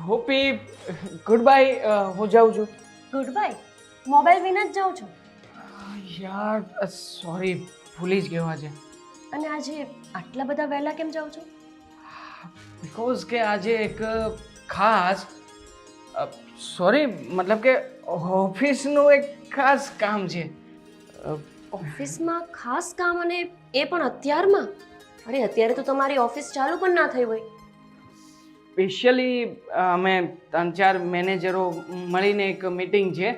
ગોપી good bye હું જાઉં છું ગુડ બાય મોબાઈલ વિના જ જાઉં છું યાર સોરી ભૂલી જ ગયો આજે અને આજે આટલા બધા વહેલા કેમ જાઉં છું બીકોઝ કે આજે એક ખાસ સોરી મતલબ કે ઓફિસનું એક ખાસ કામ છે ઓફિસમાં ખાસ કામ અને એ પણ અત્યારમાં અરે અત્યારે તો તમારી ઓફિસ ચાલુ પણ ના થઈ હોય સ્પેશિયલી અમે 3-4 મેનેજરો મળીને એક મીટિંગ છે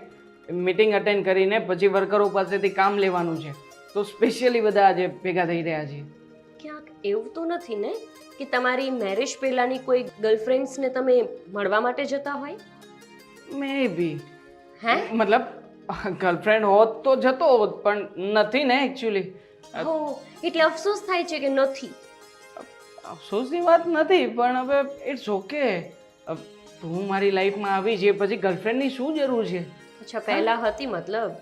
મીટિંગ અટેન્ડ કરીને પછી વર્કરો પાસેથી કામ લેવાનું છે તો સ્પેશિયલી બધા આજે ભેગા થઈ રહ્યા છીએ ક્યાંક એવું તો નથી ને કે તમારી મેરેજ પહેલાની કોઈ ગર્લફ્રેન્ડ્સને તમે મળવા માટે જતા હોય મે બી હે મતલબ ગર્લફ્રેન્ડ હોત તો જતો હોત પણ નથી ને એકચ્યુઅલી હો એટલે અફસોસ થાય છે કે નથી અફસોસની વાત નથી પણ હવે ઇટ્સ ઓકે તું મારી લાઈફમાં આવી છે પછી ગર્લફ્રેન્ડની શું જરૂર છે અચ્છા પહેલા હતી મતલબ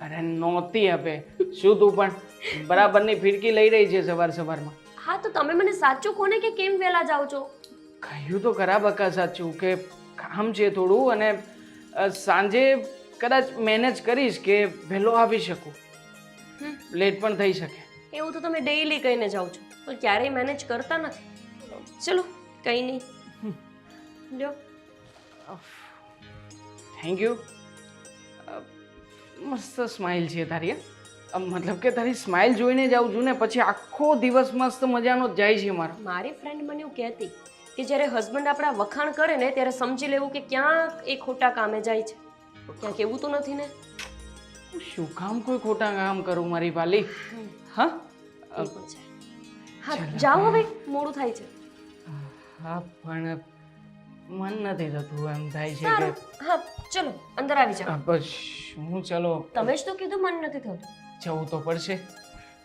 અરે નહોતી હવે શું તું પણ બરાબરની ફિરકી લઈ રહી છે સવારમાં હા તો તમે મને સાચું કોને કે કેમ વહેલા જાઓ છો કહ્યું તો ખરા બકા સાચું કે કામ છે થોડું અને સાંજે કદાચ મેનેજ કરીશ કે વહેલો આવી શકું લેટ પણ થઈ શકે એવું તો તમે ડેઈલી કહીને જાઓ છો પણ ક્યારેય મેનેજ કરતા નથી ચલો કંઈ નહીં લ્યો થેન્ક યુ મસ્ત સ્માઇલ છે તારી મતલબ કે તારી સ્માઇલ જોઈને જાઉં છું ને પછી આખો દિવસ મસ્ત મજાનો જ જાય છે મારો મારી ફ્રેન્ડ મને એવું કહેતી કે જ્યારે હસબન્ડ આપણા વખાણ કરે ને ત્યારે સમજી લેવું કે ક્યાંક એ ખોટા કામે જાય છે ક્યાંક એવું તો નથી ને શું કામ કોઈ ખોટા કામ કરું મારી વાલી હા એ પણ છે હા જાઓ હવે મોડું થાય છે હા પણ મન નથી થતું એમ થાય છે સારું કે હા ચલો અંદર આવી જાઓ બસ હું ચલો તમે જ તો કીધું મન નથી થતું જવું તો પડશે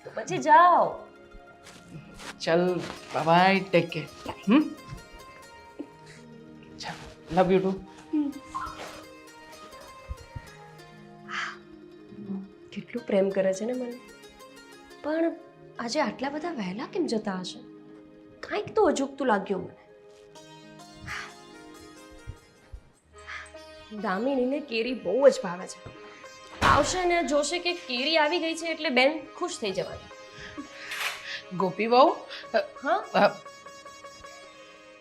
તો પછી જાઓ ચલ બાય ટેક કેર ચાલ લવ યુ ટુ કેટલું પ્રેમ કરે છે ને મને પણ આજે આટલા બધા વહેલા કેમ જતા હશે કાંઈક તો અજુગતું લાગ્યું મને દામિનીને કેરી બહુ જ ભાવે છે આવશે ને જોશે કે કેરી આવી ગઈ છે એટલે બેન ખુશ થઈ જવાની ગોપી બહુ હા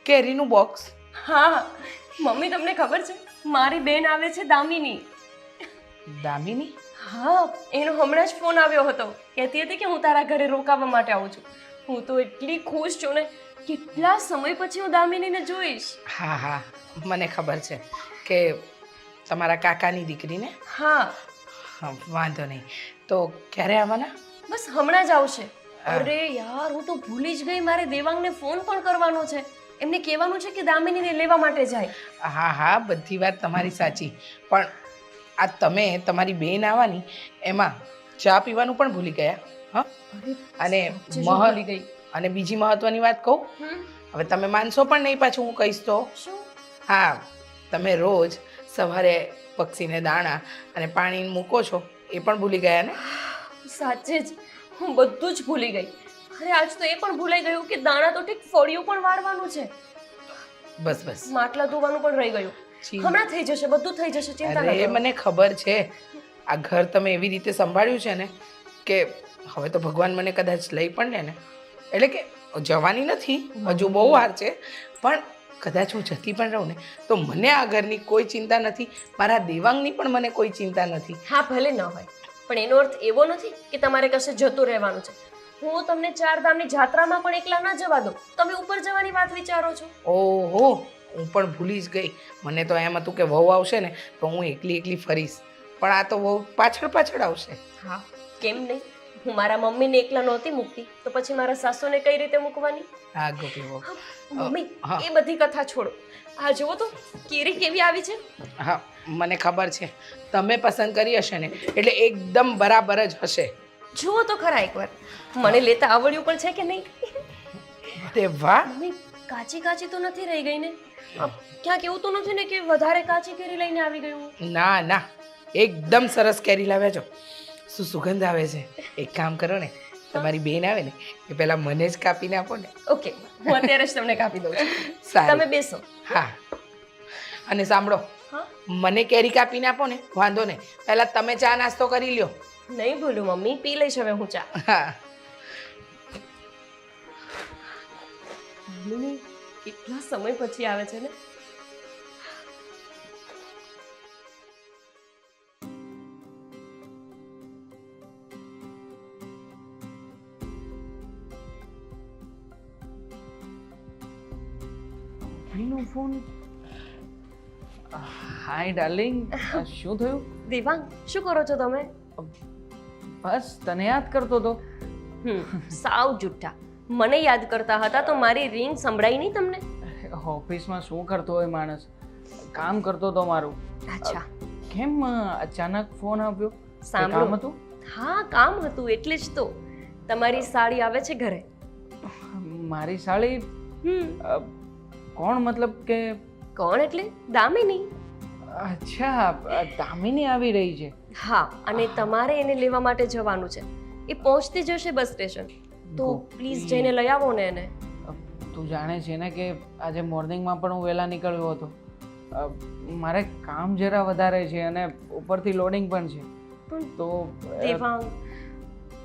કેરીનું બોક્સ હા મમ્મી તમને ખબર છે મારી બેન આવે છે દામિની દામિની હા એનો હમણાં જ ફોન આવ્યો હતો કહેતી હતી કે હું તારા ઘરે રોકાવા માટે આવું છું હું તો એટલી ખુશ છું ને કેટલા સમય પછી હું દામિનીને જોઈશ હા હા મને ખબર છે કે તમારા કાકાની દીકરીને હા હા, વાંધો નહીં તો ક્યારે આવવાના બસ હમણાં જ આવશે અરે યાર હું તો ભૂલી જ ગઈ મારે દેવાંગને ફોન પણ કરવાનો છે એમને કહેવાનું છે કે દામિનીને લેવા માટે જાય હા હા બધી વાત તમારી સાચી પણ આ તમે તમારી બેન આવવાની એમાં ચા પીવાનું પણ ભૂલી ગયા હા અને ભૂલી ગઈ અને બીજી મહત્વની વાત કહું હવે તમે માનશો પણ નહીં પાછું હું કહીશ તો શું હા તમે રોજ સવારે પક્ષીને દાણા અને પાણી મૂકો છો એ પણ ભૂલી ગયા ને સાચે જ હું બધું જ ભૂલી ગઈ અરે આજ તો એ પણ ભૂલાઈ ગયું કે દાણા તો ઠીક ફળિયું પણ વાળવાનું છે બસ બસ માટલા ધોવાનું પણ રહી ગયું હમણાં થઈ જશે બધું થઈ જશે ચિંતા ન અરે કરો મને ખબર છે આ ઘર તમે એવી રીતે સંભાળ્યું છે ને કે હવે તો ભગવાન મને કદાચ લઈ પણ લે ને એટલે કે જવાની નથી હજુ બહુ વાર છે પણ કદાચ હું જતી પણ રહું ને તો મને આ ઘરની કોઈ ચિંતા નથી મારા દેવાંગની પણ મને કોઈ ચિંતા નથી હા ભલે ન હોય પણ એનો અર્થ એવો નથી કે તમારે કશે જતું રહેવાનું છે હું તમને 4 ધામની જાત્રામાં પણ એકલા ના જવા દો તમે ઉપર જવાની વાત વિચારો છો ઓહો હું પણ ભૂલી જ ગઈ મને તો એમ હતું કે વહુ આવશે ને તો હું એકલી ફરીશ પણ આ તો વહુ પાછળ આવશે હા કેમ નહીં હું મારા મમ્મીને એકલા નહોતી મૂકતી તો પછી મારા સાસુને કઈ રીતે મૂકવાની હા ગોપી વહુ મમ્મી એ બધી કથા છોડો આ જુઓ તો કેરી કેવી આવી છે હા મને ખબર છે તમે પસંદ કરી હશે ને એટલે એકદમ બરાબર જ હશે જુઓ તો ખરા એકવાર મને લેતા આવડ્યું પણ છે કે નહીં અરે વાહ મમ્મી કાચી કાચી તો નથી રહી ગઈ ને ક્યાંક એવું તો નથી ને કે વધારે કાચી કેરી લઈને આવી ગયું ના ના એકદમ સરસ કેરી લાવ્યા છો શું સુગંધ આવે છે એક કામ કરો ને તમારી બેન આવે ને એ પહેલા મને જ કાપીને આપો ને ઓકે હું અત્યારે જ તમને કાપી દઉં છું સારું તમે બેસો હા અને સાંભળો, હા મને કેરી કાપીને આપો ને, વાંધો નહીં. પહેલાં તમે ચા નાસ્તો કરી લ્યો. નહીં ભૂલું મમ્મી, પી લઈશ હવે હું ચા. હા. દામિની કેટલા સમય પછી આવે છે ને. ભાઈનો ફોન. હાય ડાર્લિંગ, શું થયું? દેવાંગ, શું કરો છો તમે? બસ તને યાદ કરતો હતો. સાવ જુઠ્ઠા. મને યાદ કરતા હતા તો મારી રિંગ સંભળાઈ નહીં તમને? ઓફિસમાં શું કરતો હોય માણસ, કામ કરતો હતો મારું. અચ્છા, કેમ અચાનક ફોન આવ્યો? કંઈ સાંભળો. કામ હતું? હા કામ હતું એટલે જ તો. તમારી સાડી આવે છે ઘરે. મારી સાડી? કોણ? મતલબ કે કોણ એટલે દામિની. અચ્છા, દામિની આવી રહી છે. હા, અને તમારે એને લેવા માટે જવાનું છે. એ પહોંચતી જશે બસ સ્ટેશન. તો પ્લીઝ જઈને લઈ આવો ને એને. તું જાણે છે ને કે આજે મોર્નિંગમાં પણ હું વહેલા નીકળ્યો હતો. મારે કામ જરા વધારે છે અને ઉપરથી લોડિંગ પણ છે. પણ તો દેવાંગ,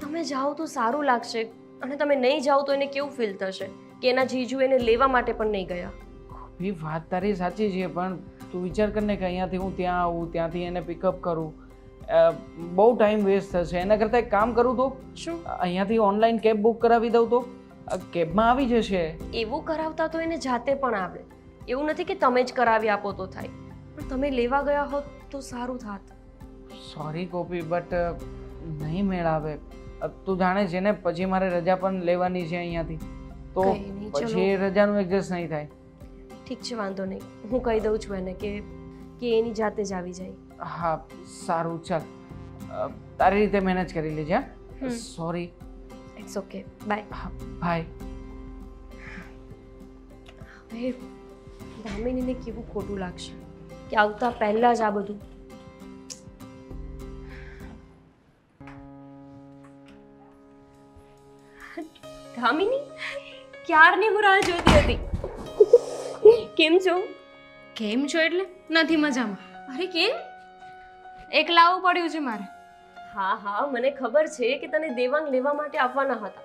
તમે જાઓ તો સારું લાગશે, અને તમે નહીં જાઓ તો એને કેવું ફીલ થશે કે એના જીજુ એને લેવા માટે પણ નહીં ગયા. એ વાત તારી સાચી છે, પણ તું વિચાર કર ને કે અહીંયાથી હું ત્યાં આવું, ત્યાંથી એને પિકઅપ કરું, બહુ ટાઈમ વેસ્ટ થશે. એના કરતાં એક કામ કરું તો શું? અહીંયાથી ઓનલાઈન કેબ બુક કરાવી દઉં તો કેબમાં આવી જશે. એવું કરાવતા તો એને જાતે પણ આવડે. એવું નથી કે તમે જ કરાવી આપો તો થાય, પણ તમે લેવા ગયા હોત તો સારું થાત. સોરી ગોપી, બટ નહીં મેળ આવે. તું જાણે છે ને પછી મારે રજા પણ લેવાની છે અહીંયાથી, તો કંઈ નહીં, ચલો. પછી એ રજાનું એડજસ્ટ નહીં થાય. ઠીક છે, વાંધો નહીં. હું કહી દઉં છું એને કે એની જાતે જ આવી જાય. હા સારું, ચાલ તારી રીતે મેનેજ કરી લેજે. Hmm. Sorry. It's okay, bye. Bye. હવે દામિનીને કેવું ખોટું લાગશે કે આવતા પહેલા જ આ બધું. દામિની, ક્યારની હું રાહ જોતી હતી. કેમ છો? કેમ છો એટલે નથી મજામાં. અરે કેમ? એકલા આવવું પડ્યું છે મારે. હા હા, મને ખબર છે કે તને દેવાંગ લેવા માટે આવવાના હતા,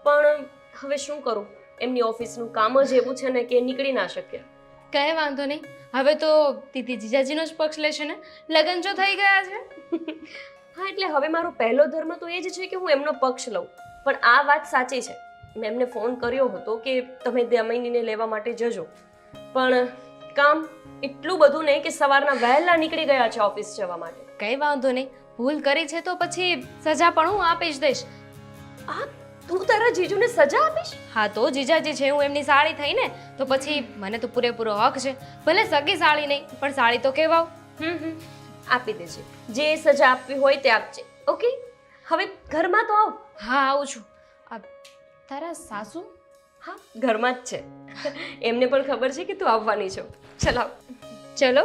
પણ હવે શું કરું, એમની ઓફિસનું કામ જ એવું છે ને કે નીકળી ના શક્યા. કઈ વાંધો નહીં, હવે તો દીદી જીજાજીનો જ પક્ષ લેશે ને. લગ્ન જો થઈ ગયા છે. હા, એટલે હવે મારો પહેલો ધર્મ તો એ જ છે કે હું એમનો પક્ષ લઉં. પણ આ વાત સાચી છે, મેં એમને ફોન કર્યો હતો કે તમે દામિનીને લેવા માટે જજો, પણ કામ એટલું બધું નહીં કે સવારના વહેલા નીકળી ગયા છે ઓફિસ જવા માટે. કઈ વાંધો નહીં, ભૂલ કરી છે તો પછી સજા પણ હું આપી જ દઈશ. આ તું તારા જીજુને સજા આપીશ? હા તો જીજાજી છે, હું એમની સાળી થઈ ને, તો પછી મને તો પૂરેપૂરો હક છે. ભલે સગી સાળી નહીં, પણ સાળી તો કહેવાવ. આપી દેજે. જે સજા આપવી હોય તે આપજે. ઓકે, હવે ઘરમાં તો આવ. હા આવું છું. આ તારા સાસુ? હા, ઘરમાં જ છે. એમને પણ ખબર છે કે તું આવવાની છો. ચાલ આવ. ચલો.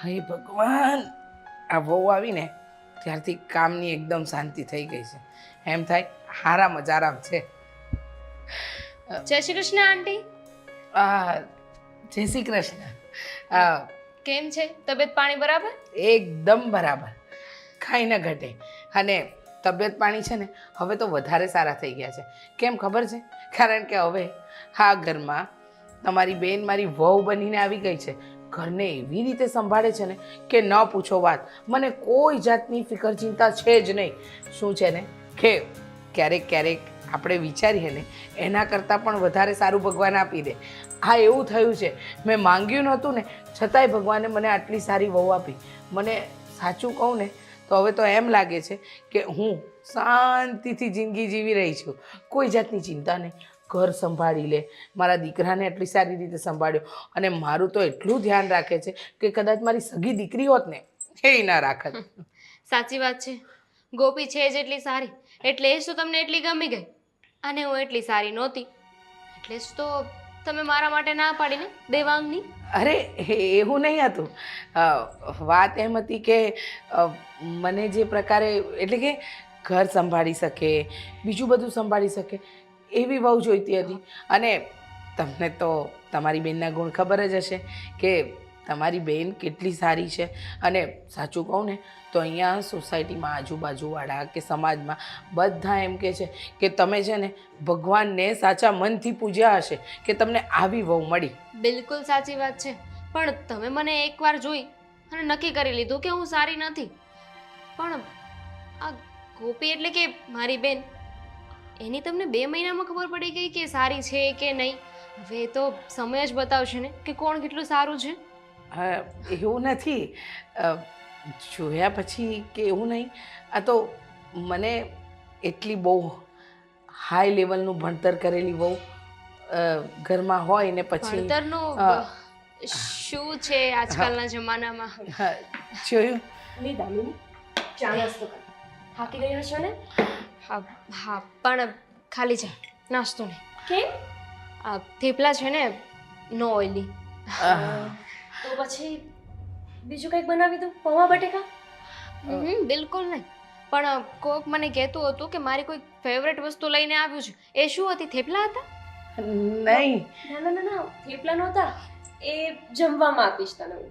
હે ભગવાન, આ વહુ આવીને ત્યારથી કામની એકદમ શાંતિ થઈ ગઈ છે. એમ થાય આરામ જ આરામ છે. જય શ્રી કૃષ્ણ આંટી. જય શ્રી કૃષ્ણ. કેમ છે તબિયત પાણી બરાબર? એકદમ બરાબર, કાંઈ ન ઘટે. અને તબિયત પાણી છે ને હવે તો વધારે સારા થઈ ગયા છે. કેમ ખબર છે? કારણ કે હવે આ ઘરમાં તમારી બેન મારી વહુ બનીને આવી ગઈ છે. ઘરને એવી રીતે સંભાળે છે ને કે ન પૂછો વાત. મને કોઈ જાતની ફિકર ચિંતા છે જ નહીં. શું છે ને કે ક્યારેક ક્યારેક આપણે વિચારીએ ને એના કરતાં પણ વધારે સારું ભગવાન આપી દે. આ એવું થયું છે, મેં માંગ્યું નહોતું ને છતાંય ભગવાને મને આટલી સારી વહુ આપી. મને સાચું કહું ને તો હવે તો એમ લાગે છે કે હું શાંતિથી જિંદગી જીવી રહી છું. કોઈ જાતની ચિંતા નહીં. ઘર સંભાળી લે, મારા દીકરાને એટલી સારી રીતે સંભાળ્યો, અને મારું તો એટલું ધ્યાન રાખે છે કે કદાચ મારી સગી દીકરી હોત ને એ ના રાખત. સાચી વાત છે. ગોપી છે જ એટલી સારી, એટલે જ તો તમને એટલી ગમી ગઈ. અને હું એટલી સારી નહોતી, એટલે જ તો તમે મારા માટે ના પાડીને દેવાંગની. અરે એવું નહીં હતું. વાત એમ હતી કે મને જે પ્રકારે, એટલે કે ઘર સંભાળી શકે, બીજું બધું સંભાળી શકે એવી વહુ જોઈતી હતી. અને તમને તો તમારી બેનના ગુણ ખબર જ હશે કે તમારી બેન કેટલી સારી છે. અને સાચું કહું ને તો અહીંયા સોસાયટીમાં આજુબાજુવાળા કે સમાજમાં બધા એમ કહે છે કે તમે છે ને ભગવાનને સાચા મનથી પૂજ્યા હશે કે તમને આવી વહુ મળી. બિલકુલ સાચી વાત છે. પણ તમે મને એકવાર જોઈ અને નક્કી કરી લીધું કે હું સારી નથી. પણ આ ગોપી એટલે કે મારી બેન, એની તમને 2 મહિનામાં ખબર પડી ગઈ કે સારી છે કે નહીં? હવે તો સમય જ બતાવશે ને કે કોણ કેટલું સારું છે. એવું નથી, જોયા પછી કે એવું નહીં. આ તો મને એટલી બહુ હાઈ લેવલનું ભણતર કરેલી બહુ ઘરમાં હોય ને પછી ભણતરનું શું છે આજકાલના જમાનામાં? જોયું લી દામિની, ચા નાસ્તો કર. થાકી ગઈ હશો ને? હા હા, પણ ખાલી છે, નાસ્તો નહીં. કેમ? આ થેપલા છે ને, નો ઓઇલી. તો પછી બીજું કંઈક બનાવી દઉં? પૌવા બટેકા? બિલકુલ નહીં. પણ કોક મને કહેતું હતું કે મારી કોઈ ફેવરેટ વસ્તુ લઈને આવ્યું છે. એ શું હતી? થેપલા હતા? નહીં. ના ના ના ના, થેપલા નહોતા. એ જમવામાં આપીશ તને હું.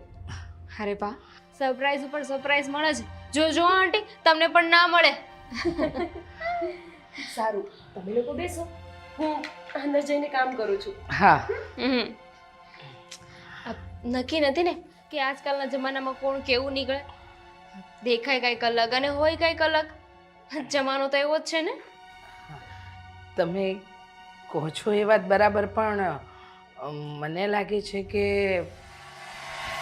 અરે બા, સરપ્રાઈઝ ઉપર સરપ્રાઈઝ મળે છે. જોજો આંટી, તમને પણ ના મળે. સારું, તમે લોકો બેસો, હું અંદર જઈને કામ કરું છું. હા, નક્કી નથી ને કે આજકાલના જમાનામાં કોણ કેવું નીકળે. દેખાય કંઈક અલગ અને હોય કંઈક અલગ. જમાનો તો એવો જ છે ને. તમે કહો છો એ વાત બરાબર, પણ મને લાગે છે કે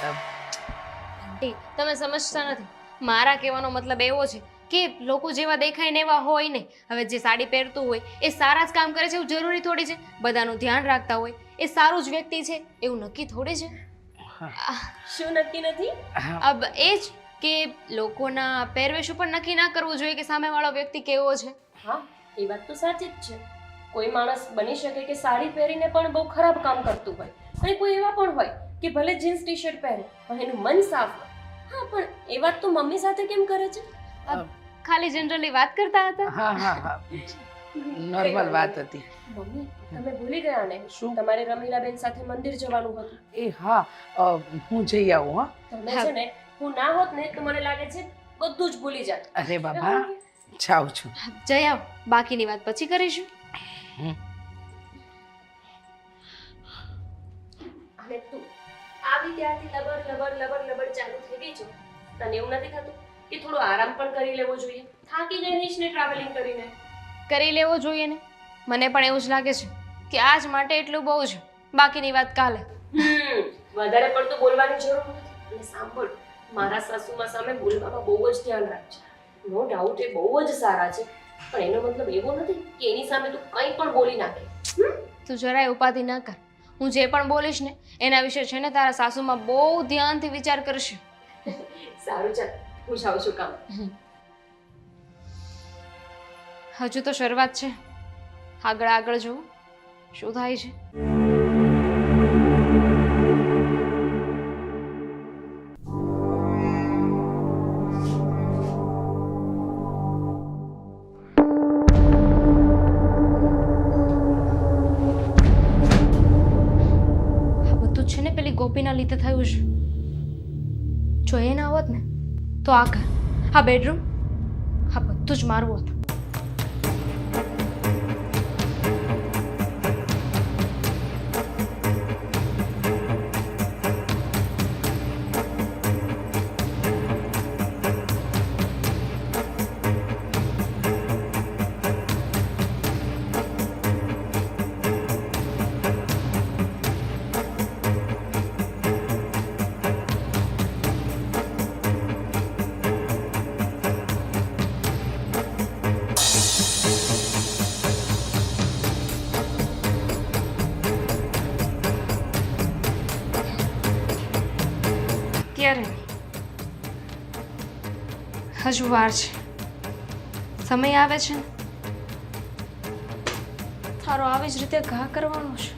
આંટી, તમે સમજતા નથી. મારા કહેવાનો મતલબ એવો છે કે લોકો જેવા દેખાય ને એવા હોય નહીં. હવે જે સાડી પહેરતું હોય એ સારા જ કામ કરે છે એવું જરૂરી થોડી છે. બધાનું ધ્યાન રાખતા હોય એ સારું જ વ્યક્તિ છે એવું નક્કી થોડી છે. શું નક્કી નથી? અબ એ જ કે લોકોના પહેરવેશ ઉપર નક્કી ના કરવું જોઈએ કે સામેવાળો વ્યક્તિ કેવો છે. હા, એ વાત તો સાચી જ છે. કોઈ માણસ બની શકે કે સાડી પહેરીને પણ બહુ ખરાબ કામ કરતું હોય, અને કોઈ એવા પણ હોય કે ભલે જીન્સ ટી શર્ટ પહેરે પણ એનું મન સાફ હોય. હા, પણ એ વાત તો મમ્મી સાથે કેમ કરે છે? ખાલી જનરલી વાત કરતા હતા. હા હા હા, નોર્મલ વાત હતી. મમ્મી, તમે ભૂલી ગયા ને? શું? તમારે રમીલાબેન સાથે મંદિર જવાનું હતું. એ હા, હું જઈ આવું. હા, તમે છે ને, હું ના હોત ને તો મને લાગે છે બધું જ ભૂલી જાત. અરે બાબા, જાઉં છું. જઈ આવ, બાકીની વાત પછી કરીશું. અને તું આવી ત્યારથી લબડ લબડ લબડ લબડ ચાલુ થઈ ગઈ છો. તને એવું નથી થતું કે થોડો આરામ પણ કરી લેવો જોઈએ? થાકી ગઈ રહીશ ને ટ્રાવેલિંગ કરીને. કરી લેવો જોઈએ ને. મને પણ એવું જ લાગે છે કે આજ માટે એટલું બહુ છે. બાકીની વાત કાલે. વધારે પડતું બોલવાની જરૂર નથી. અને સાંભળ, મારા સાસુમાં સામે બોલવામાં બહુ જ ધ્યાન રાખજે. નો ડાઉટ એ બહુ જ સારા છે, પણ એનો મતલબ એવો નથી કે એની સામે તું કંઈ પણ બોલી નાખે. તું જરાય ઉપાધિ ન કર. હું જે પણ બોલીશ ને એના વિશે છે ને તારા સાસુમાં બહુ ધ્યાનથી વિચાર કરશે. સારું, ચાલ હું જાઉં છું કામ. હજુ તો શરૂઆત છે. આગળ આગળ જુઓ શું થાય છે. આ બધું છે ને પેલી ગોપીના લીધે થયું છે. જો એ ના હોત ને તો આ ઘર, આ બેડરૂમ, આ બધું જ મારું હતું. ક્યારે? હજુ વાર છે. સમય આવે છે ને તારો આવી જ રીતે ઘા કરવાનો છે.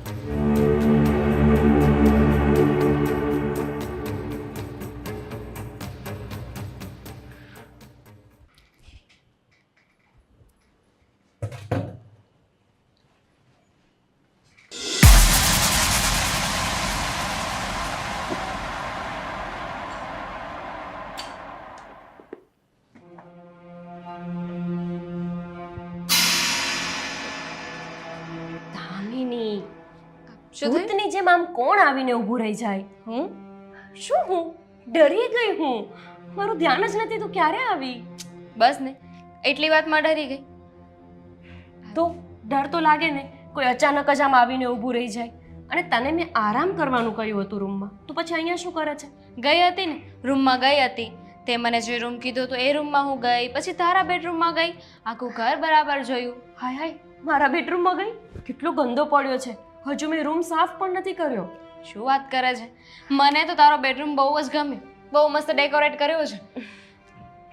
શું થયું? ભૂતની જેમ આમ કોણ આવીને ઊભું રહી જાય? શું હું ડરી ગઈ હું? મારું ધ્યાન જ નથી, તું ક્યારે આવી? બસ ને એટલી વાતમાં ડરી ગઈ. તો ડર તો લાગે ને, કોઈ અચાનક જ આમ આવીને ઊભું રહી જાય. અને તને મેં આરામ કરવાનું કહ્યું હતું રૂમમાં, તો પછી અહીંયા શું કરે છે? ગઈ હતી ને, રૂમમાં ગઈ હતી. તે મને જે રૂમ કીધો તો એ રૂમમાં હું ગઈ, પછી તારા બેડરૂમમાં ગઈ, આખું ઘર બરાબર જોયું. હાય હાય, મારા બેડરૂમમાં ગઈ? કેટલો ગંદો પડ્યો છે, હજુ મેં રૂમ સાફ પણ નથી કર્યો. શું વાત કરે છે? મને તો તારો બેડરૂમ બહુ જ ગમ્યો, બહુ મસ્ત ડેકોરેટ કર્યો છે.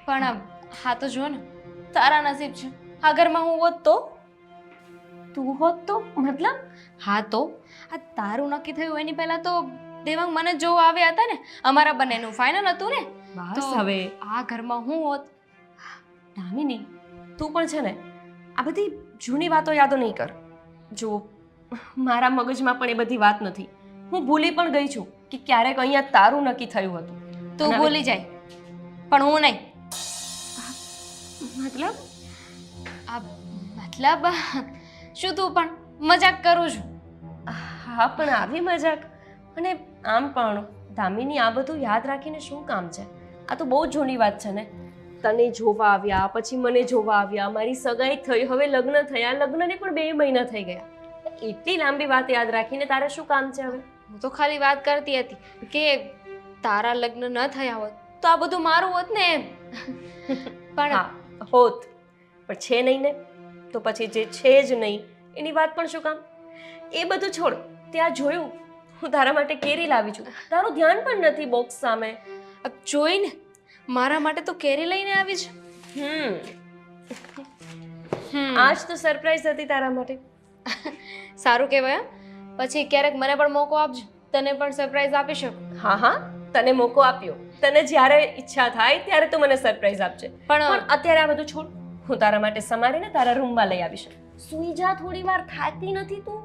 પણ હા તો જો ને, તારા નસીબ છે આ ઘરમાં હું હોત તો. તું હોત તો મતલબ? હા તો આ તારું નક્કી થયું એની પહેલા તો દેવાંગ મને જોવા આવ્યા હતા ને, અમારા બંનેનું ફાઇનલ હતું ને. બસ તો હવે આ ઘરમાં હું હોત. દામિની, તું પણ છે ને આ બધી જૂની વાતો યાદો નહીં કર. જો મારા મગજમાં પણ એ બધી વાત નથી. હું ભૂલી પણ ગઈ છું કે ક્યારેક અહીંયા તારું નક્કી થયું હતું. તું અને હવે- ભૂલી જાય પણ હું નહીં. મતલબ? આ મતલબ શું તું પણ મજાક કરું છું? હા પણ આવી મજાક. અને આમ પણ દામિની, આ બધું યાદ રાખીને શું કામ છે? આ તો બહુ જ જૂની વાત છે ને. તને જોવા આવ્યા, પછી મને જોવા આવ્યા, મારી સગાઈ થઈ, હવે લગ્ન થયા, લગ્નને પણ 2 મહિના થઈ ગયા. એટલી લાંબી વાત યાદ રાખીને તારે શું કામ છે હવે? હું તો ખાલી વાત કરતી હતી કે તારા લગ્ન ન થયા હોત તો આ બધું મારું હોત ને એમ. પણ હા હોત, પણ છે નહીં ને, તો પછી જે છે જ નહીં એની વાત પણ શું કામ? એ બધું છોડ. ત્યાં જોયું, હું તારા માટે કેરી લાવી છું, તારું ધ્યાન પણ નથી બોક્સ સામે. અબ જોઈને મારા માટે તો કેરી લઈને આવી છે. આજ તો સરપ્રાઈઝ હતી તારા માટે. સારું કહેવાય હં? પછી ક્યારેક મને પણ મોકો આપજો, તને પણ સરપ્રાઈઝ આપી શકું. હા હા, તને મોકો આપ્યો. તને જ્યારે ઈચ્છા થાય ત્યારે તું મને સરપ્રાઈઝ આપજે. પણ અત્યારે આ બધું છોડ. હું તારા માટે સમારીને તારા રૂમમાં લઈ આવીશ. સૂઈ જા થોડી વાર, થાકતી નથી તું?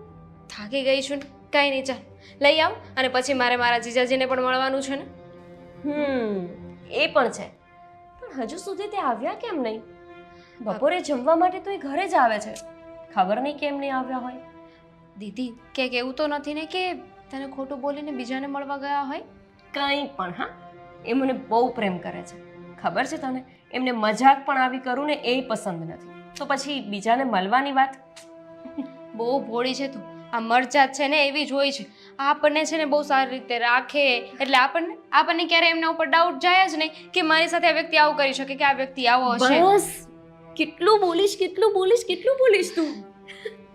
થાકી ગઈ છું ને, કાંઈ નહીં, ચાલ લઈ આવ. અને પછી મારે મારા જીજાજીને પણ મળવાનું છે ને. એ પણ છે. પણ હજુ સુધી તે આવ્યા કેમ નહીં? બપોરે જમવા માટે તો એ ઘરે જ આવે છે, ખબર નહીં કેમ નહીં આવ્યા હોય. દીદી કે એવું તો નથી ને કે તને ખોટું બોલીને બીજાને મળવા ગયા હોય? કંઈ પણ. હા, એ મને બહુ પ્રેમ કરે છે, ખબર છે તને. એમને મજાક પણ આવી કરું ને એ પસંદ નથી, તો પછી બીજાને મળવાની વાત. બહુ ભોળી છે તું. આ મરચાત છે ને એવી જ હોય છે. આપણને છે ને બહુ સારી રીતે રાખે એટલે આપણને ક્યારે એમના ઉપર ડાઉટ જાય જ નહીં કે મારી સાથે આ વ્યક્તિ આવું કરી શકે, કે આ વ્યક્તિ આવો હશે. બસ, કેટલું બોલીશ તું?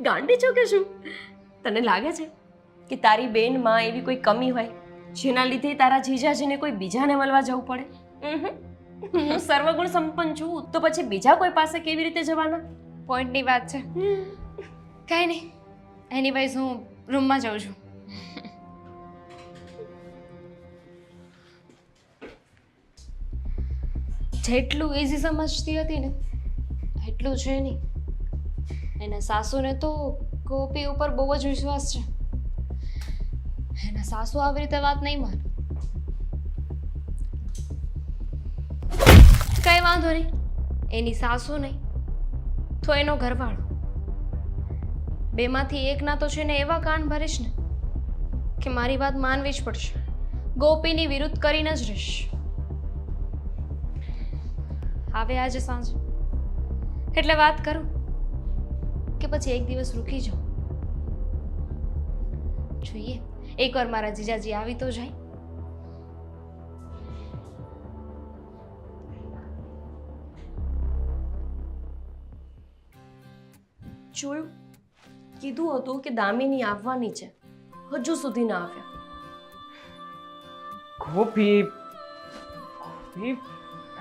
ગાંડી છો કે શું? તને લાગે છે કે તારી બેનમાં એવી કોઈ કમી હોય જેના લીધે તારા જીજાજીને કોઈ બીજાને મળવા જવું પડે? હું સર્વગુણ સંપન્ન છું, તો પછી બીજા કોઈ પાસે કેવી રીતે જવાના? પોઈન્ટની વાત છે. કાંઈ નહીં, એની વાઇઝ હું રૂમમાં જાઉં છું. જેટલું ઇઝી સમજતી હતી ને એટલું છે નહીં. એના સાસુને તો ગોપી ઉપર બહુ જ વિશ્વાસ છે. એના સાસુ આવી રીતે વાત નહીં માને. કઈ વાંધો નહીં, એની સાસુ નહીં તો એનો ઘરવાળો, બેમાંથી એકના તો છે ને એવા કાન ભરીશ ને કે મારી વાત માનવી જ પડશે. ગોપીની વિરુદ્ધ કરીને જ રહીશ. આવે આજે સાંજે એટલે વાત કરું કે પછી એક દિવસ રૂકી જાઉં. જોઈએ, એકવાર મારા જીજાજી આવી તો જાય. જોયું, કીધું હતું કે દામિની આવવાની છે, હજુ સુધી ના આવ્યા. ગોપી,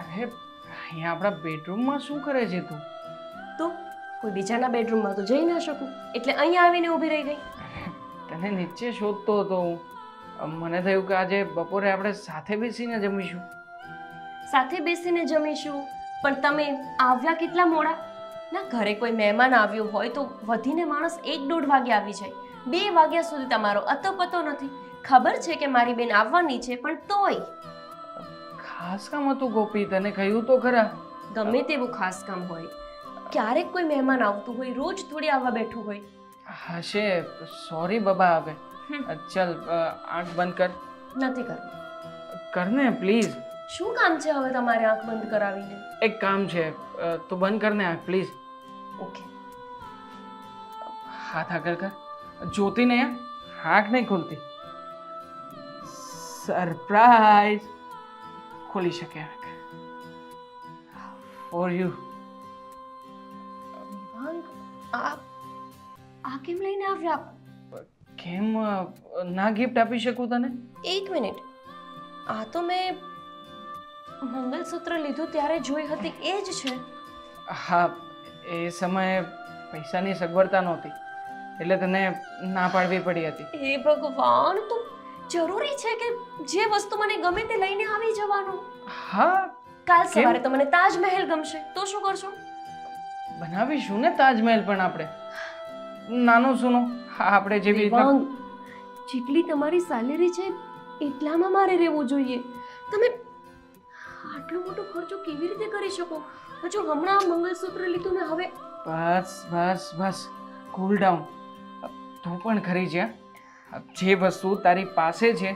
અરે અહીંયા આપણા બેડરૂમમાં શું કરે છે તું? તો કોઈ બીજાના બેડરૂમમાં તો જઈ ના શકું, એટલે અહીંયા આવીને ઊભી રહી ગઈ. તને નીચે શોધતો હતો હું. મને થયું કે આજે બપોરે આપણે સાથે બેસીને જમીશું. સાથે બેસીને જમીશું, પણ તમે આવ્યા કેટલા મોડા? ના, ઘરે કોઈ મહેમાન આવ્યું હોય તો વધીને માણસ 1-1.5 વાગે આવી જાય. 2 વાગ્યા સુધી તમારો અતોપતો નથી. ખબર છે કે મારી બેન આવવાની છે, પણ તોય ખાસ કામ હતું ગોપી, તને કહ્યું તો ખરા. ગમે તેવું ખાસ કામ હોય, ક્યારેક કોઈ મહેમાન આવતું હોય, રોજ થોડી આવવા બેઠું હોય. હશે, સોરી બાબા. હવે ચલ આંખ બંધ કર. નથી કરવી. કરને પ્લીઝ. શું કામ છે હવે તમારે આંખ બંધ કરાવીને? એક કામ છે, તું બંધ કરને આંખ પ્લીઝ. ઓકે. હાથ આગળ કર. જોતી નહીં, આંખ નહીં ખોલતી. સરપ્રાઈઝ. ખોલી શકે આંખ. For you. દેવાંગ, આ આ કેમ લઈને આવ્યા? કેમ ના ગિફ્ટ આપી શકું તને? એક મિનિટ, આ તો મેં મંગલસૂત્ર લીધું ત્યારે જોઈ હતી એ જ છે. હા, એ સમયે પૈસાની સગવડતા નહોતી એટલે તને ના પાડવી પડી હતી. હે ભગવાન, તો જરૂરી છે કે જે વસ્તુ મને ગમે તે લઈને આવી જવાનું? હા, કાલ કેમ? સવારે તો મને તાજમહેલ ગમશે, તો શું કરશો? બનાવીશું ને તાજમહેલ પણ આપણે. નાનો સુનો આપણે જેવી રીતના. દેવાંગ, જેટલી તમારી સેલેરી છે એટલામાં મારે રહેવું જોઈએ. તમે આટલો મોટો ખર્ચો કેવી રીતે કરી શકો? હજુ હમણાં મંગલસૂત્ર લીધું ને હવે. બસ બસ બસ, કૂલ ડાઉન. તું પણ ખરી છે. જે વસ્તુ તારી પાસે છે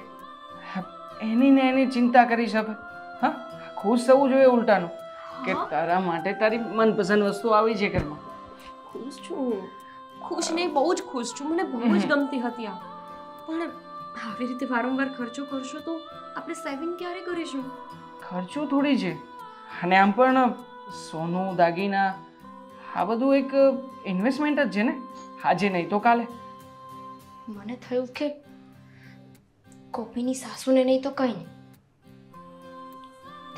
એની ને એની ચિંતા કરી શકે. હા, ખુશ થવું જોઈએ ઉલટાનું કે હા? તારા માટે તારી મનપસંદ વસ્તુ આવી છે ઘરમાં. ખુશ છું. ખુશ નહીં, બહુ જ ખુશ છું. મને બહુ જ ગમતી હતી આ. પણ આવી રીતે વારંવાર ખર્ચો કરશો તો આપણે સેવિંગ ક્યારે કરીશું? ખર્ચો થોડી છે, અને આમ પણ સોનું દાગીના આ બધું એક ઇન્વેસ્ટમેન્ટ જ છે ને. આજે નહીં તો કાલે. મને થયું કે ગોપીની સાસુને નહીં તો કંઈ નહીં,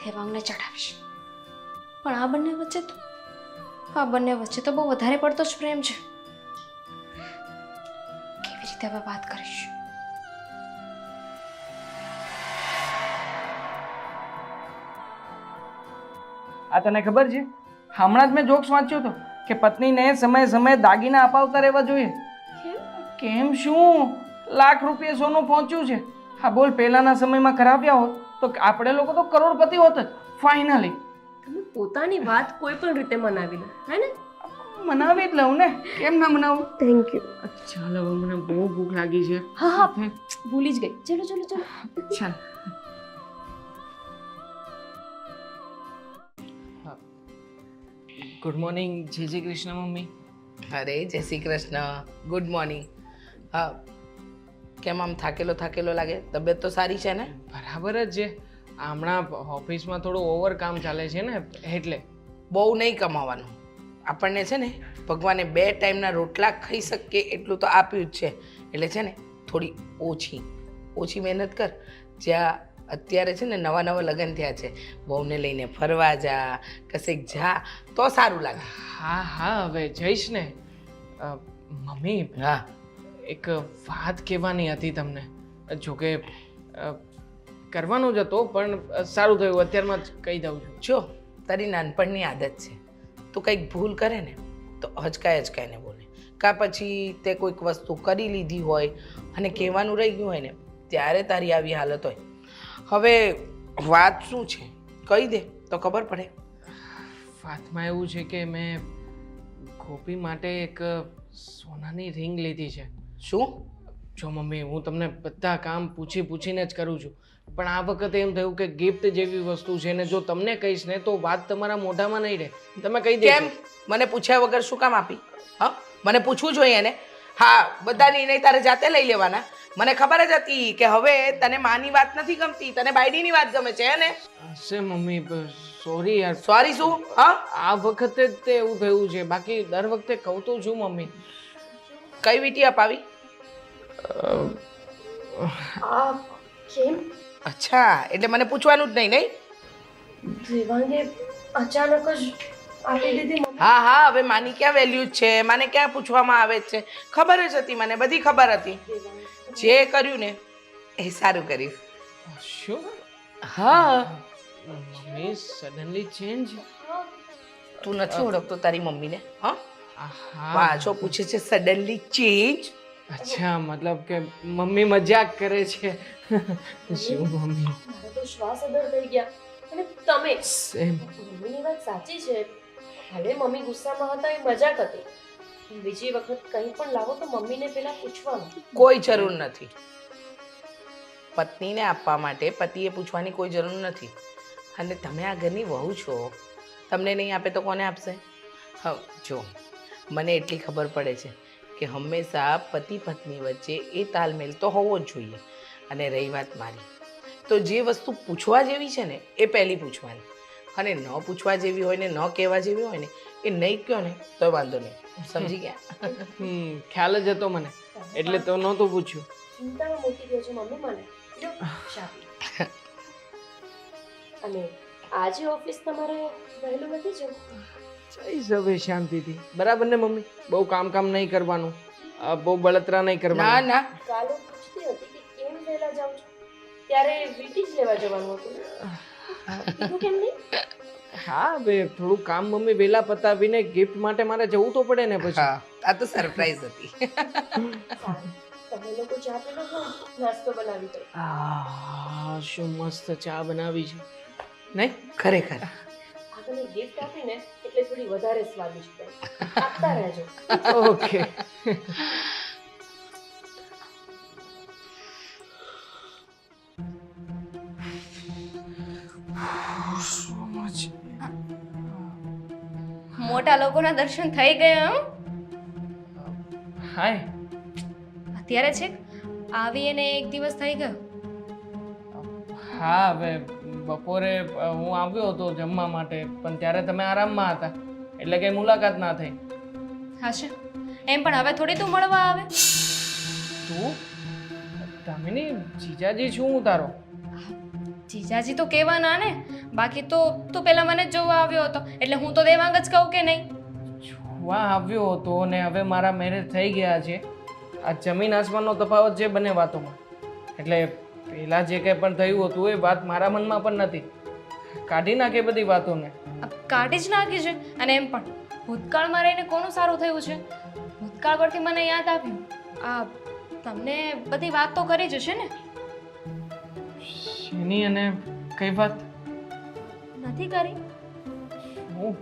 દેવાંગને ચડાવીશ. પણ આ બંને વચ્ચે તો બહુ વધારે પડતો જ પ્રેમ છે. કેવી રીતે હવે વાત કરીશ? આ તને ખબર છે, હમણાં જ મેં જોક્સ વાંચ્યો હતો કે પત્નીને સમયે સમયે દાગીના અપાવતા રહેવા જોઈએ. કેમ શું? લાખ રૂપિયા સોનું પહોંચ્યું છે. હા બોલ, પહેલાના સમયમાં કરાવ્યા હોત તો આપણે લોકો તો કરોડપતિ હોત જ ફાઇનલી. તમે પોતાની વાત કોઈ પણ રીતે મનાવી લો, હે ને? મનાવી જ લઉં ને, કેમ ના મનાવું? Thank you. ચાલ, હવે મને બહુ ભૂખ લાગી છે. હા હા, ભૂલી જ ગઈ. ચલો ચલો ચલો. ચાલ. Good morning. જય શ્રી કૃષ્ણ મમ્મી. અરે જય શ્રી કૃષ્ણ, ગુડ મોર્નિંગ. હા, કેમ આમ થાકેલો લાગે? તબિયત તો સારી છે ને? બરાબર જ છે. હમણાં ઓફિસમાં થોડું ઓવર કામ ચાલે છે ને એટલે. બહુ નહીં કમાવાનું. આપણને છે ને ભગવાને 2 ટાઈમના રોટલા ખાઈ શકીએ એટલું તો આપ્યું જ છે. એટલે છે ને થોડી ઓછી મહેનત કર. જ્યાં અત્યારે છે ને નવા લગ્ન થયા છે, બહુને લઈને ફરવા જા, કશેક જા તો સારું લાગે. હા હવે જઈશ ને. મમ્મી, હા, એક વાત કહેવાની હતી તમને. જોકે કરવાનો જ હતો પણ સારું થયું અત્યારમાં જ કહી દઉં છું. જો તારી નાનપણની આદત છે, તું કંઈક ભૂલ કરે ને તો હચકાઈને બોલે, કાં પછી તે કોઈક વસ્તુ કરી લીધી હોય અને કહેવાનું રહી ગયું હોય ને ત્યારે તારી આવી હાલત હોય. હવે વાત શું છે કહી દે તો ખબર પડે. વાતમાં એવું છે કે મેં ગોપી માટે એક સોનાની રિંગ લીધી છે. શું? જો મમ્મી, હું તમને બધા કામ પૂછીને જ કરું છું, પણ આ વખતે એમ થયું કે ગિફ્ટ જેવી વસ્તુ છે ને જો તમને કહીશ ને તો વાત તમારા મોઢામાં નહીં રહે. તમે કહી દે. કેમ? મને પૂછ્યા વગર શું કામ આપી? હા, મને પૂછવું જોઈએ ને. હા, બધા નિર્ણય તારે જાતે લઈ લેવાના. મને ખબર જ હતી કે હવે તને માની વાત નથી ગમતી, તને બાયડીની વાત ગમે છે ને? હશે મમ્મી, સોરી યાર. સોરી શું? હા, આ વખતે જ તે એવું થયું છે, બાકી દર વખતે કહું તો છું મમ્મી. કઈ વીંટી અપાવી? આ કેમ? અચ્છા, એટલે મને પૂછવાનું જ નહીં? દેવાંગે અચાનક જ આપી દીધી. હા, હવે માની ક્યાં વેલ્યુ છે? મને ક્યાં પૂછવામાં આવે છે? ખબર જ હતી, મને બધી ખબર હતી. જે કર્યું ને એ સારું કર્યું. શું? હા, મમ્મી સડનલી ચેન્જ? તું નથી ઓળખતો તારી મમ્મીને? હા, હા. પાછો પૂછે છે સડનલી ચેન્જ. અચ્છા, મતલબ કે મમ્મી મજાક કરે છે. શું મમ્મી? મારો તો શ્વાસ અદર થઈ ગયા. અને તમે સેમ. મમ્મીની વાત સાચી છે. ભલે મમ્મી ગુસ્સામાં હતા, એ મજાક હતી. બીજી વખત કંઈ પણ લાવો તો મમ્મીને પહેલા પૂછવાનું. કોઈ જરૂર નથી. પત્નીને આપવા માટે પતિએ પૂછવાની કોઈ જરૂર નથી. અને તમે આ ઘરની વહુ છો, તમને નહીં આપે તો કોને આપશે? હા જો, મને એટલી ખબર પડે છે કે હંમેશા પતિ પત્ની વચ્ચે એ તાલમેલ તો હોવો જ જોઈએ. અને રહી વાત મારી, તો જે વસ્તુ પૂછવા જેવી છે ને એ પહેલી પૂછવાની, અને ન પૂછવા જેવી હોય ને ન કહેવા જેવી હોય ને એ નહીં કહો ને તો વાંધો નહીં. સમજી ગયા? ખ્યાલ જ હતો મને, એટલે તો નહોતું પૂછ્યું. ચિંતામાં મૂકી દો છો મમ્મી મને. જો ચા પી. અને આજે ઓફિસ તમારે વહેલું નથી જવું? જઈશ હવે શાંતિથી, બરાબર ને મમ્મી? બહુ કામ નહીં કરવાનું, બહુ બળતરા નહીં ના કરવાનું. ના, કાલે પૂછતી હતી કે કેમ વહેલા જાઉં છું, ત્યારે વીટી જ લેવા જવાનું હતું. કીધું કેમ નહીં? હા હવે થોડું કામ મમ્મી વહેલા પતાવીને ગિફ્ટ માટે મારે જવું તો પડે ને પછી. હા આ તો સરપ્રાઈઝ હતી. સારું, તમે લોકો ચા પી લો, હું નાસ્તો બનાવી દઉં. શું મસ્ત ચા બનાવી છે નહીં? ખરેખર આ તમે ગિફ્ટ આપીને એટલે થોડી વધારે સ્વાદિષ્ટ બની. આપતા રહેજો. ઓકે. મોટા લોકોના દર્શન થઈ ગયા હં? હાય. અત્યારે છે આવી અને એક દિવસ થઈ ગયો. હા હવે બપોરે હું આવ્યો હતો જમવા માટે, પણ ત્યારે તમે આરામમાં હતા એટલે કઈ મુલાકાત ના થઈ. હશે એમ, પણ હવે થોડી તું મળવા આવે. તું દામિની, જીજાજી શું ઉતારો? જીજાજી તો કહેવાના ને, બાકી તો તું પહેલા મને જ જોવા આવ્યો હતો એટલે હું તો દેવાંગ જ કહું કે નહીં. જોવા આવ્યો હતો ને હવે મારા મેરેજ થઈ ગયા છે. આ જમીન આસમાનનો તફાવત છે બંને વાતોમાં. એટલે પહેલા જે કંઈ પણ થયું હતું એ વાત મારા મનમાં પણ નથી. કાઢી નાખે બધી વાતોને. કાઢી જ નાખી છે. અને એમ પણ ભૂતકાળમાં રહીને કોનું સારું થયું છે? ભૂતકાળ પરથી મને યાદ આવ્યું, આ તમને બધી વાત તો કરી જ હશે ને? શેની અને કઈ વાત? નથી કરી? હું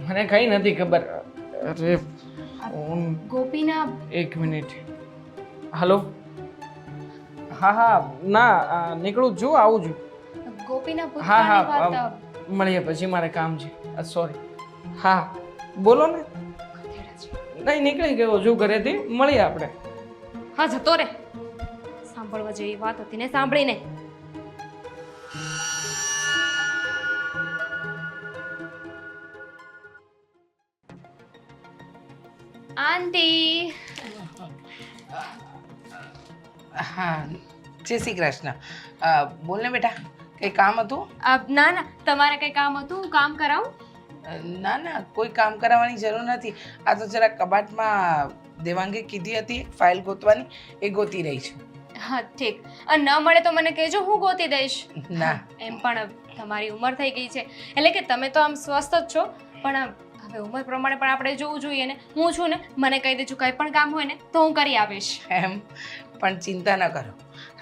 મને કઈ નથી ખબર. અરે ગોપીના એક મિનિટ. હલો. હા હા ના નીકળું છું, આવું છું. ગોપીના હા ભૂતકાળની હા વાત મળીએ પછી, મારે કામ છે. સોરી. હા બોલો ને. નહીં નીકળી ગયો છું ઘરેથી, મળીએ આપણે. હા જતો રે. સાંભળવા જેવી વાત હતી ને સાંભળીને. આંટી. હા જય શ્રી કૃષ્ણ. બોલ ને બેટા, કંઈ કામ હતું? ના ના, તમારે કઈ કામ હતું? હું કામ કરાવું? ના ના, કોઈ કામ કરાવવાની જરૂર નથી. આ તો જરા કબાટમાં દેવાંગે કીધી હતી ફાઇલ ગોતવાની, એ ગોતી રહી છું. હા ઠીક. અને ન મળે તો મને કહેજો, હું ગોતી દઈશ. ના એમ પણ તમારી ઉંમર થઈ ગઈ છે એટલે કે તમે તો આમ સ્વસ્થ જ છો, પણ હવે ઉંમર પ્રમાણે પણ આપણે જોવું જોઈએ ને. હું છું ને, મને કહી દેજો કંઈ પણ કામ હોય ને તો હું કરી આપીશ. એમ પણ ચિંતા ન કરો.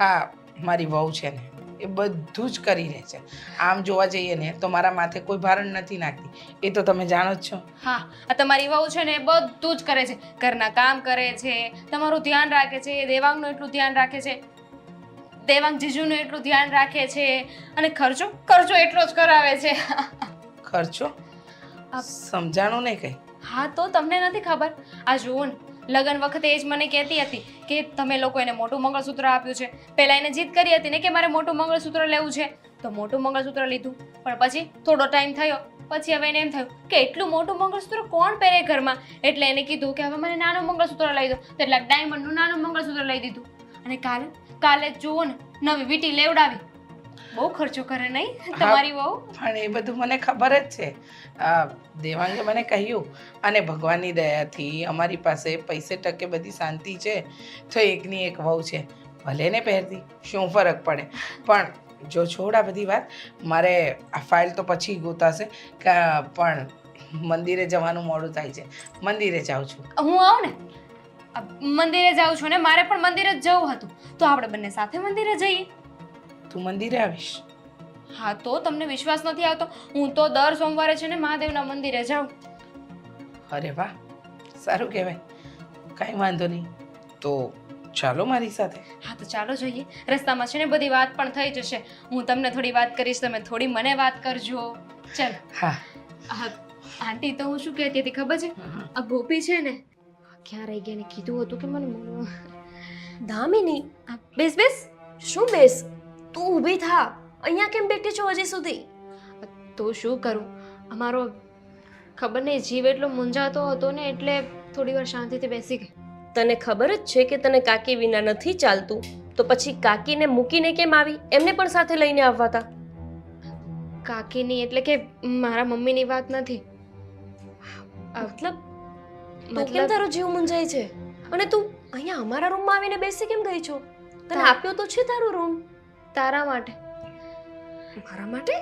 હા મારી વહુ છે ને એ બધું જ કરી રહે છે. આમ જોવા જઈએ ને તો મારા માથે કોઈ ભારણ નથી નાખતી, એ તો તમે જાણો જ છો. હા, આ તમારી વહુ છે ને એ બધું જ કરે છે. ઘરના કામ કરે છે, તમારું ધ્યાન રાખે છે, દેવાંગનું એટલું ધ્યાન રાખે છે, દેવાંગ જીજુનું એટલું ધ્યાન રાખે છે, અને ખર્ચો એટલો જ કરાવે છે. ખર્ચો? સમજાણું નહીં કંઈ. હા તો તમને નથી ખબર? આ જુઓ ને, લગ્ન વખતે એ જ મને કહેતી હતી કે તમે લોકો એને મોટું મંગળસૂત્ર આપ્યું છે. પહેલાં એને જીદ કરી હતી ને કે મારે મોટું મંગળસૂત્ર લેવું છે, તો મોટું મંગળસૂત્ર લીધું. પણ પછી થોડો ટાઈમ થયો પછી હવે એને એમ થયું કે એટલું મોટું મંગળસૂત્ર કોણ પહેરે ઘરમાં, એટલે એને કીધું કે હવે મને નાનું મંગળસૂત્ર લઈ દો. તો એટલે ડાયમંડનું નાનું મંગળસૂત્ર લઈ દીધું. અને કાલે જુઓ ને, નવી વીંટી લેવડાવી. બહુ ખર્ચો કરે નહીં તમારી વહુ? પણ એ બધું મને ખબર જ છે. દેવાંગે મને કહ્યું, અને ભગવાનની દયાથી અમારી પાસે પૈસે ટકે બધી શાંતિ છે, તો એકની એક વહુ છે, ભલે ને પહેરતી, શું ફરક પડે. પણ જો છોડ આ બધી વાત, મારે આ ફાઇલ તો પછી ગોતાશે, પણ મંદિરે જવાનું મોડું થાય છે, મંદિરે જાઉં છું. હું આવું ને, મંદિરે જાઉં છું ને, મારે પણ મંદિરે જ જવું હતું, તો આપણે બંને સાથે મંદિરે જઈએ. તું મંદિરે આવીશ? હા તો તમને વિશ્વાસ નથી આવતો? હું તો દર સોમવારે છે ને મહાદેવના મંદિરે જાઉં. અરે વાહ, સારું કહેવાય. કાંઈ વાંધો નહીં. તો ચાલો મારી સાથે. હા તો ચાલો જોઈએ. રસ્તામાં છે ને બધી વાત પણ થઈ જશે. હું તમને થોડી વાત કરીશ, તમે થોડી મને વાત કરજો. ચાલ. હા. હા આંટી, તો હું શું કહેતી હતી ખબર છે? આ ગોપી છે ને, ક્યાં રહી ગયા ને કીધું હતું કે મને દામિની, બેસ બેસ. શું બેસ? તું ઊભી થા. અહીંયા કેમ બેઠી છો હજી સુધી? તો શું કરું, અમારો ખબર નહીં જીવ એટલો મૂંઝાતો હતો ને એટલે થોડી વાર શાંતિથી બેસી ગઈ. તને ખબર જ છે કે તને કાકી વિના નથી ચાલતું, તો પછી કાકીને મૂકીને કેમ આવી? એમને પણ સાથે લઈને આવવા હતા. કાકીની એટલે કે મારા મમ્મીની વાત નથી. મતલબ તું કેમ તારો જીવ મૂંઝાય છે? અને તું અહીંયા અમારા રૂમમાં આવીને બેસી કેમ ગઈ છો? તને આપ્યો તો છે તારો રૂમ. તારા માટે. મારા માટે?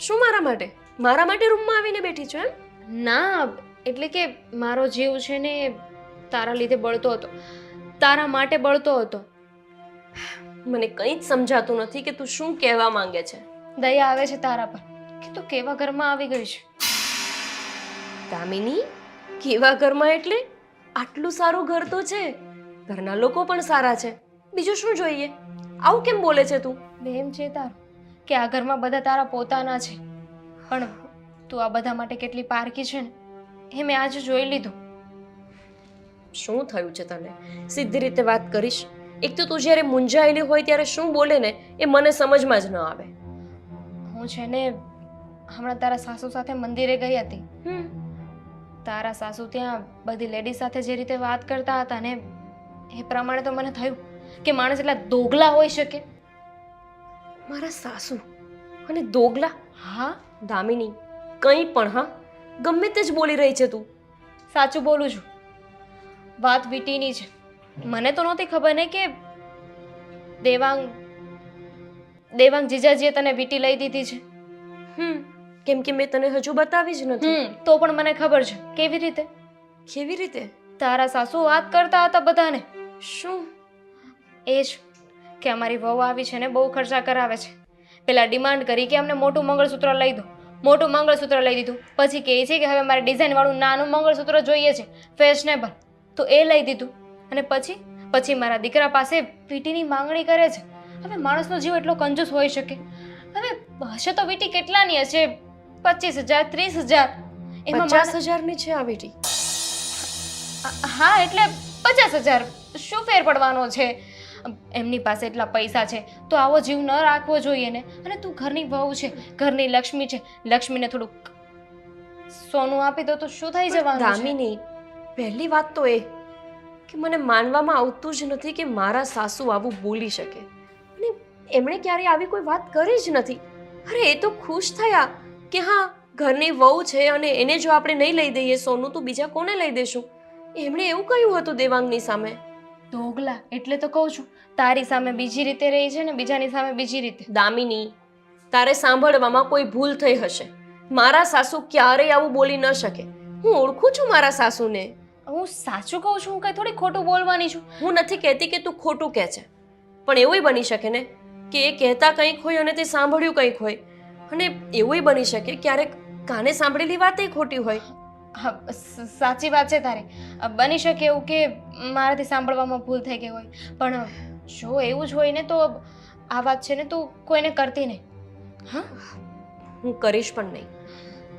શું મારા માટે? મારા માટે રૂમમાં આવીને બેઠી છો એમ? ના, એટલે કે મારો જીવ છે ને તારા લીધે બળતો હતો, તારા માટે બળતો હતો. મને કંઈ જ સમજાતું નથી કે તું શું કહેવા માંગે છે. દયા આવે છે તારા પર કે તું કેવા ઘરમાં આવી ગઈ છે. દામિની, કેવા ઘરમાં એટલે? આટલું સારું ઘર તો છે, ઘરના લોકો પણ સારા છે, બીજું શું જોઈએ? આવું કેમ બોલે છે તું? બેમ છે તારું કે આ ઘરમાં બધા તારા પોતાના છે, પણ તું આ બધા માટે કેટલી પારકી છે ને એ મેં આજે જોઈ લીધું. શું થયું છે તને? સીધી રીતે વાત કરીશ. એક તો તું જ્યારે મૂંઝાયેલી હોય ત્યારે શું બોલે ને એ મને સમજમાં જ ન આવે. હું છે ને હમણાં તારા સાસુ સાથે મંદિરે ગઈ હતી. તારા સાસુ ત્યાં બધી લેડીઝ સાથે જે રીતે વાત કરતા હતા ને એ પ્રમાણે તો મને થયું કે માણસ એટલા દોગલા હોઈ શકે. મારા સાસુ અને દોગલા? હા દામિની, કંઈ પણ હા, ગમે તે જ બોલી રહી છે તું. સાચું બોલું છું, વાત વીટીની છે. મને તો નહોતી ખબર ને કે દેવાંગ જીજાજીએ તને વીટી લઈ દીધી છે. કેમ કે મેં તને હજુ બતાવી જ નથી. તો પણ મને ખબર છે. કેવી રીતે? કેવી રીતે? તારા સાસુ વાત કરતા હતા બધાને. શું? એ જ કે અમારી વહુ આવી છે ને બહુ ખર્ચા કરાવે છે. પેલા ડિમાન્ડ કરી કે અમને મોટું મંગળસૂત્ર લઈ દો. મોટું મંગળસૂત્ર લઈ દીધું. પછી કહે છે કે હવે મારે ડિઝાઇન વાળું નાનું મંગળસૂત્ર જોઈએ છે, ફેશનેબલ. તો એ લઈ દીધું. અને પછી મારા દીકરા પાસે વીટીની માંગણી કરે છે. હવે માણસનો જીવ એટલો કંજૂસ હોઈ શકે? હવે હશે તો વીટી કેટલાની હશે? 25,000, 30,000. 50,000 ની છે આ વીટી? હા એટલે 50,000. શું ફેર પડવાનો છે? એમની પાસે એટલા પૈસા છે તો આવો જીવ ન રાખવો જોઈએ ને. અને તું ઘરની વહુ છે, ઘરની લક્ષ્મી છે, લક્ષ્મીને થોડુંક સોનું આપી દો તો શું થઈ જવાનું છે? દામિની, પહેલી વાત તો એ કે મને માનવામાં આવતું જ નથી કે મારા સાસુ આવું બોલી શકે. અને એમણે ક્યારેય આવી કોઈ વાત કરી જ નથી. અરે એ તો ખુશ થયા કે હા ઘરની વહુ છે અને એને જો આપણે નહીં લઈ દઈએ સોનું તો બીજા કોને લઈ દેશું. એમણે એવું કહ્યું હતું દેવાંગની સામે. દોગલા એટલે તો કહું છું, તારી સામે બીજી રીતે રહી છે ને બીજાની સામે બીજી રીતે. દામિની, તારે સાંભળવામાં કોઈ ભૂલ થઈ હશે. મારા સાસુ ક્યારેય આવું બોલી ન શકે. હું ઓળખું છું મારા સાસુને. હું સાચું કહું છું, હું કઈ થોડી ખોટું બોલવાની છું. હું નથી કહેતી કે તું ખોટું કહે છે, પણ એવું બની શકે ને કે એ કહેતા કંઈક હોય અને તે સાંભળ્યું કંઈક હોય. અને એવું બની શકે ક્યારેક કાને સાંભળેલી વાત એ ખોટી હોય. હા સાચી વાત છે તારી. બની શકે એવું કે મારાથી સાંભળવામાં ભૂલ થઈ ગઈ હોય, પણ જો એવું જ હોય ને તો આ વાત છે ને તું કોઈને કરતી નહીં. હા, હું કરીશ પણ નહીં.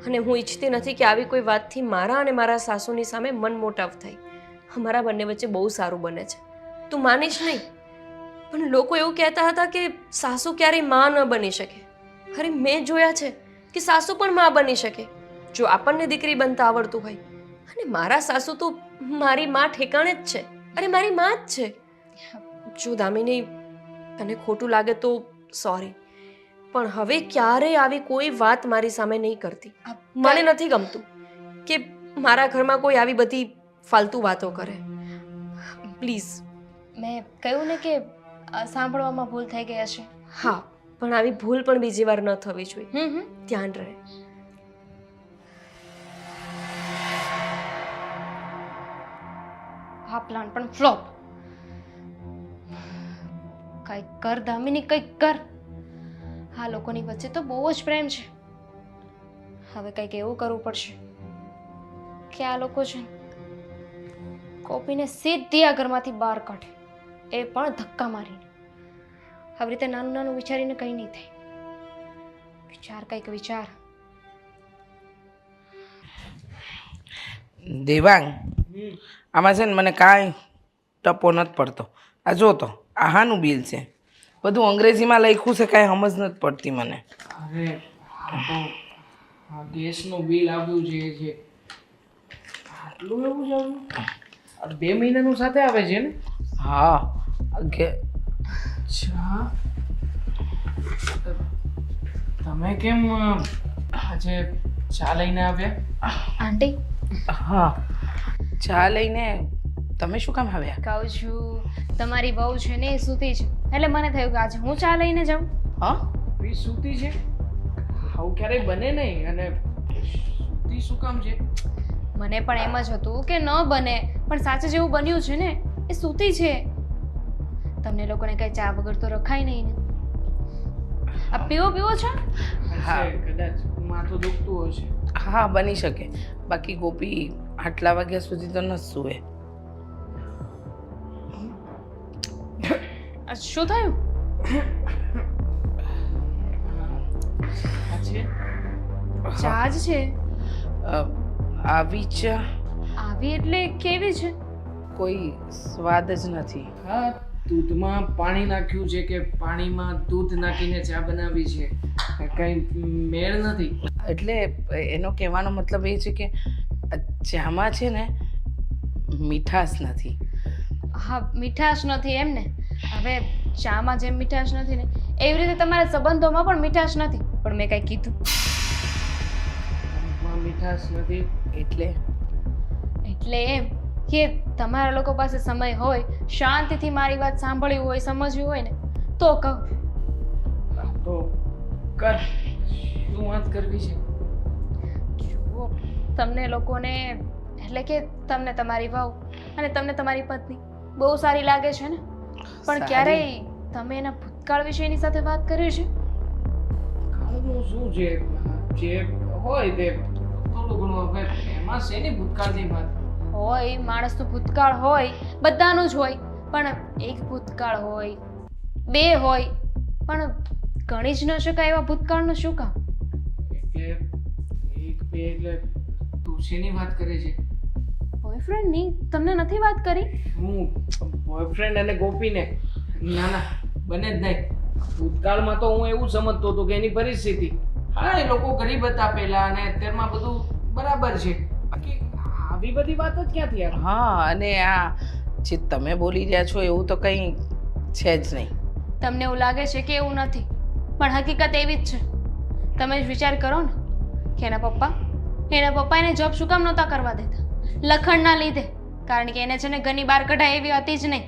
અને હું ઈચ્છતી નથી કે આવી કોઈ વાતથી મારા અને મારા સાસુની સામે મનમોટાવ થાય. અમારા બંને વચ્ચે બહુ સારું બને છે, તું માનીશ નહીં. પણ લોકો એવું કહેતા હતા કે સાસુ ક્યારેય માં ન બની શકે. અરે મેં જોયા છે કે સાસુ પણ માં બની શકે જો આપણને દીકરી બનતા આવડતું હોય. અને મારા સાસુ તો મારી માં ઠેકાણે જ છે. અરે મારી માં જ છે. જો દામિની, તને ખોટું લાગે તો સોરી, પણ હવે ક્યારેય આવી કોઈ વાત મારી સામે નહીં કરતી. મને નથી ગમતું કે મારા ઘરમાં કોઈ આવી બધી ફાલતુ વાતો કરે. પ્લીઝ. મેં કહ્યું ને કે સાંભળવામાં ભૂલ થઈ ગઈ હશે. હા, પણ આવી ભૂલ પણ બીજી વાર ન થવી જોઈએ. ધ્યાન રહે. આ પ્લાન પણ ફ્લોપ. કંઈક કર દામિની, કંઈક કર. આ લોકોની વચ્ચે તો બહુ જ પ્રેમ છે. હવે કંઈક એવું કરવું પડશે કે આ લોકો છે ગોપીને સીધી આ ઘરમાંથી બહાર કાઢે, એ પણ ધક્કા મારીને. આવી રીતે નાનું નાનું વિચારીને કંઈ નહીં થાય. વિચાર કંઈક વિચાર. દેવાંગ, આમાં છે ને મને કાંઈ ટપો નથી પડતો. આ જો તો આ હાનું બિલ છે, બધું અંગ્રેજીમાં લખ્યું છે, કાંઈ સમજ નથી પડતી મને. અરે આ તો આ ગેસનું બિલ આવ્યું છે આટલું એવું જ આવ્યું? આ 2 મહિનાનું સાથે આવે છે ને? હા અચ્છા, તમે કેમ આજે ચા લઈને આવ્યા? આંટી, હા, ચા લઈને તમે શું કામ આવ્યા? કહું છું તમારી બહુ છે ને એ સૂતી છે, એટલે મને થયું કે આજે હું ચા લઈને જાઉં. હા, એ સૂતી છે? આવું ક્યારેય બને નહીં. અને સૂતી શું કામ છે? મને પણ એમ જ હતું કે ન બને, પણ સાચે જેવું બન્યું છે ને, એ સૂતી છે. તમને લોકોને કઈ ચા વગર તો રખાય નહીં ને. આ પીવો છો? હા. કદાચ માથું દુખતું હશે. હા, બની શકે. બાકી ગોપી આટલા વાગ્યા સુધી તો ન સૂવે. શું થયું? આ છે? ચા જ છે. આવી ચા આવી એટલે કેવી છે? કોઈ સ્વાદ જ નથી. હા, દૂધમાં પાણી નાખ્યું છે કે પાણીમાં દૂધ નાખીને ચા બનાવી છે, કઈ મેળ નથી. એટલે એનો કહેવાનો મતલબ એ છે કે ચામાં છે ને મીઠાશ નથી. હા, મીઠાશ નથી એમ ને. હવે ચામાં જેમ મીઠાશ નથી ને, એવી રીતે તમારા સંબંધોમાં પણ મીઠાશ નથી. પણ મેં કઈ કીધું? આમાં મીઠાશ નથી એટલે એટલે એમ કે તમારા લોકો પાસે સમય હોય, શાંતિથી મારી વાત સાંભળવી હોય, સમજવી હોય ને, તો કહો. તો કર, શું વાત કરવી છે? જુઓ, તમને લોકોને એટલે કે તમને તમારી વહુ અને તમને તમારી પત્ની બહુ સારી લાગે છે ને, પણ ક્યારેય તમે એના ભૂતકાળ વિશે એની સાથે વાત કરી છે? કાળનું શું છે? જે હોય તે થોડું ઘણું. હવે એમાં શેની ભૂતકાળની વાત? હોય, માણસનું ભૂતકાળ હોય, બધાનું જ હોય, પણ એક ભૂતકાળ હોય, 2 હોય, પણ ગણી જ ન શકાય એવા ભૂતકાળનું શું કામ? એટલે 1 2 એટલે તું શેની વાત કરે છે? બોયફ્રેન્ડની તમને નથી વાત કરી? હું બોયફ્રેન્ડ અને ગોપીને? ના ના, બને જ નહીં. ભૂતકાળમાં તો હું એવું સમજતો હતો કે એની પરિસ્થિતિ, હા, એ લોકો ગરીબ હતા પહેલા અને અત્યારમાં બધું બરાબર છે. બાકી આવી બધી વાત જ ક્યાંથી આવે? હા, અને આ જે તમે બોલી રહ્યા છો એવું તો કંઈ છે જ નહીં. તમને એવું લાગે છે કે એવું નથી, પણ હકીકત એવી જ છે. તમે જ વિચાર કરો ને કે એના પપ્પા એને જોબ શું કામ નહોતા કરવા દેતા? લખણના લીધે. કારણ કે એને છે ને ઘરની બહાર કઢાય એવી હતી જ નહીં.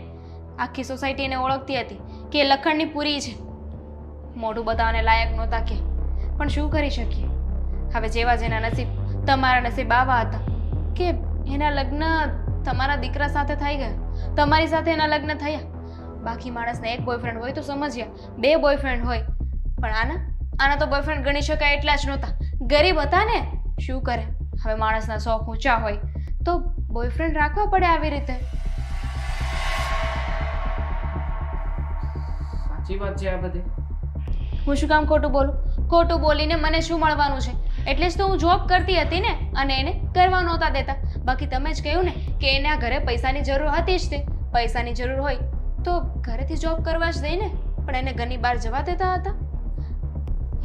આખી સોસાયટી એને ઓળખતી હતી કે એ લખણની પૂરી છે, મોઢું બતાવવાને લાયક નહોતા કે. પણ શું કરી શકીએ? હવે જેવા જેના નસીબ, તમારા નસીબ આવા હતા કે એના લગ્ન તમારા દીકરા સાથે થઈ ગયા, તમારી સાથે એના લગ્ન થયા. બાકી માણસને એક બોયફ્રેન્ડ હોય તો સમજ્યા, 2 બોયફ્રેન્ડ હોય, પણ આના તો બોયફ્રેન્ડ ગણી શકાય એટલા જ નહોતા. ગરીબ હતા ને, શું કરે? હવે માણસના શોખ ઊંચા હોય તો બોયફ્રેન્ડ રાખવા પડે આવી રીતે. સાચી વાત છે આ બધી. હું શું કામ ખોટું બોલું? ખોટું બોલીને મને શું મળવાનું છે? એટલે જ તો હું જોબ કરતી હતી ને, અને એને કરવા નહોતા દેતા. બાકી તમે જ કહ્યું ને કે એને આ ઘરે પૈસાની જરૂર હતી જ. તે પૈસાની જરૂર હોય તો ઘરેથી જોબ કરવા જ દે ને, પણ એને ઘરની બહાર જવા દેતા હતા?